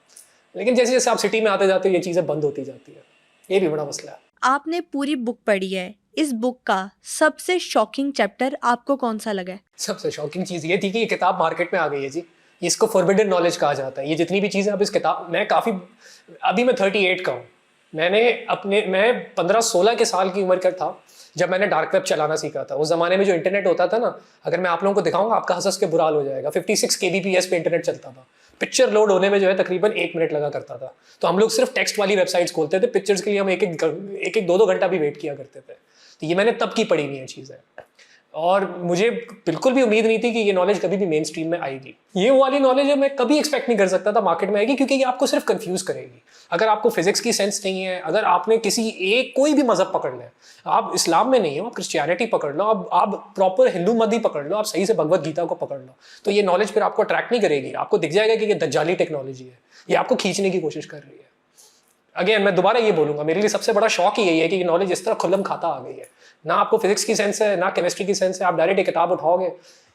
लेकिन जैसे जैसे आप सिटी में आते जाते हो, ये चीजें बंद होती जाती है। ये भी बड़ा मसला है।
आपने पूरी बुक पढ़ी है, इस बुक का सबसे शॉकिंग चैप्टर आपको कौन सा लगा?
सबसे शॉकिंग चीज ये थी कि ये किताब मार्केट में आ गई है जी। इसको फॉरबिडन नॉलेज कहा जाता है। ये जितनी भी चीजें अब इस किताब, मैं काफी, अभी मैं 38 का हूँ, मैं 15-16 के साल की उम्र का था जब मैंने डार्क वेब चलाना सीखा था। उस जमाने में जो इंटरनेट होता था ना, अगर मैं आप लोगों को दिखाऊंगा आपका हंस के बुरा हाल हो जाएगा। 56 kbps पे इंटरनेट चलता था। पिक्चर लोड होने में जो है तकरीबन 1 मिनट लगा करता था। तो हम लोग सिर्फ टेक्स्ट वाली वेबसाइट्स खोलते थे, पिक्चर्स के लिए हम एक 2-2 घंटा भी वेट किया करते थे। तो ये मैंने तब की पढ़ी हुई है चीज़ है। और मुझे बिल्कुल भी उम्मीद नहीं थी कि ये नॉलेज कभी भी मेन स्ट्रीम में आएगी। ये वो वाली नॉलेज है मैं कभी एक्सपेक्ट नहीं कर सकता था मार्केट में आएगी, क्योंकि ये आपको सिर्फ कंफ्यूज करेगी। अगर आपको फिजिक्स की सेंस नहीं है, अगर आपने किसी एक कोई भी मजहब पकड़ लें, आप इस्लाम में नहीं हो, आप क्रिश्चियनिटी पकड़ लो, आप प्रॉपर हिंदू मत ही पकड़ लो, आप सही से भगवत गीता को पकड़ लो, तो ये नॉलेज फिर आपको अट्रैक्ट नहीं करेगी। आपको दिख जाएगा कि ये दज्जाली टेक्नोलॉजी है, ये आपको खींचने की कोशिश कर रही है। अगेन मैं दोबारा ये बोलूंगा, मेरे लिए सबसे बड़ा शौक ही यही है कि ये नॉलेज इस तरह खुल्लम खाता आ गई है। ना आपको फिजिक्स की सेंस है, ना केमिस्ट्री की सेंस है, आप डायरेक्ट एक किताब उठाओगे,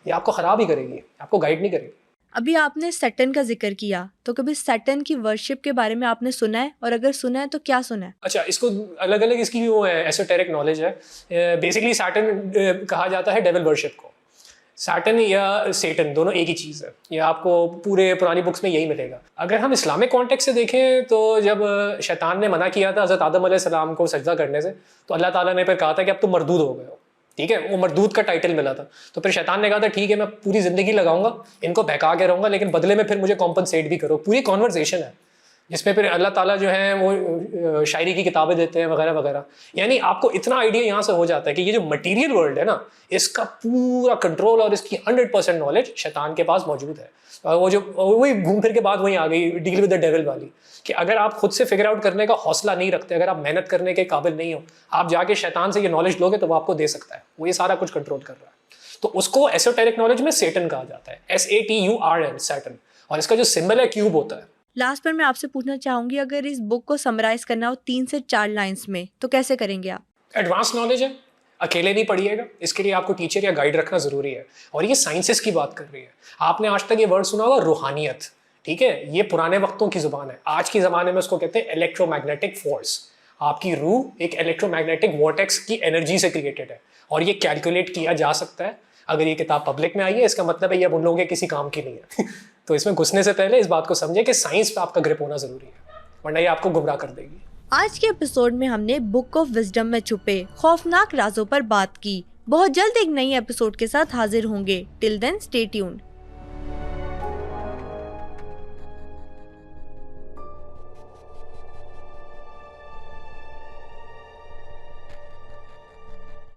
ये आपको खराब ही करेगी, आपको गाइड नहीं करेगी।
अभी आपने सैटर्न का जिक्र किया, तो कभी सैटर्न की वर्शिप के बारे में आपने सुना है, और अगर सुना है तो क्या सुना है?
अच्छा, इसको अलग अलग इसकी वो है, एसोटेरिक नॉलेज है। बेसिकली सैटर्न कहा जाता है डेविल वर्शिप को। सैटर्न या सेटन दोनों एक ही चीज़ है, ये आपको पूरे पुरानी बुक्स में यही मिलेगा। अगर हम इस्लामिक कॉन्टेक्स्ट से देखें तो जब शैतान ने मना किया था हज़रत आदम अलैहिस्सलाम को सजदा करने से, तो अल्लाह ताला ने फिर कहा था कि अब तुम मरदूद हो गए हो, ठीक है, वो मरदूद का टाइटल मिला था। तो फिर शैतान ने कहा था ठीक है, मैं पूरी ज़िंदगी लगाऊंगा, इनको बहका के रहूँगा, लेकिन बदले में फिर मुझे कॉम्पनसेट भी करो। पूरी कॉन्वर्सेशन है जिसमें फिर अल्लाह ताला जो है वो शायरी की किताबें देते हैं वगैरह वगैरह। यानी आपको इतना आइडिया यहाँ से हो जाता है कि ये जो मटेरियल वर्ल्ड है ना, इसका पूरा कंट्रोल और इसकी 100% नॉलेज शैतान के पास मौजूद है। और वो जो वही घूम फिर के बाद वहीं आ गई डील विद द डेविल वाली, कि अगर आप खुद से फिगर आउट करने का हौसला नहीं रखते, अगर आप मेहनत करने के काबिल नहीं हो, आप जाके शैतान से ये नॉलेज लोगे तो वो आपको दे सकता है, वो ये सारा कुछ कंट्रोल कर रहा है। तो उसको एसोटेरिक नॉलेज में सेटन कहा जाता है, SATURN, सैटर्न। और इसका जो सिंबल है क्यूब होता है।
लास्ट पर मैं आपसे पूछना चाहूंगी, अगर इस बुक को समराइज करना हो 3 से 4 लाइंस में, तो कैसे करेंगे आप?
एडवांस नॉलेज है, अकेले नहीं पढ़िएगा, इसके लिए आपको टीचर या गाइड रखना जरूरी है। और ये साइंसेस की बात कर रही है। आपने आज तक ये वर्ड सुना होगा रूहानियत, ठीक है, ये पुराने वक्तों की जुबान है। आज के ज़माने में उसको कहते हैं इलेक्ट्रोमैग्नेटिक फोर्स। आपकी रूह एक इलेक्ट्रोमैग्नेटिक वॉर्टेक्स की एनर्जी से क्रिएटेड है, और ये कैलकुलेट किया जा सकता है। अगर ये किताब पब्लिक में आई है, इसका मतलब है ये अब उन लोगों के किसी काम की नहीं है। तो इसमें घुसने से पहले इस बात को समझे कि साइंस पे आपका ग्रिप होना जरूरी है, वरना ये आपको गुमराह कर देगी।
आज के एपिसोड में हमने बुक ऑफ विजडम में छुपे खौफनाक राजों पर बात की। बहुत जल्द एक नई एपिसोड के साथ हाजिर होंगे। Till then stay tuned.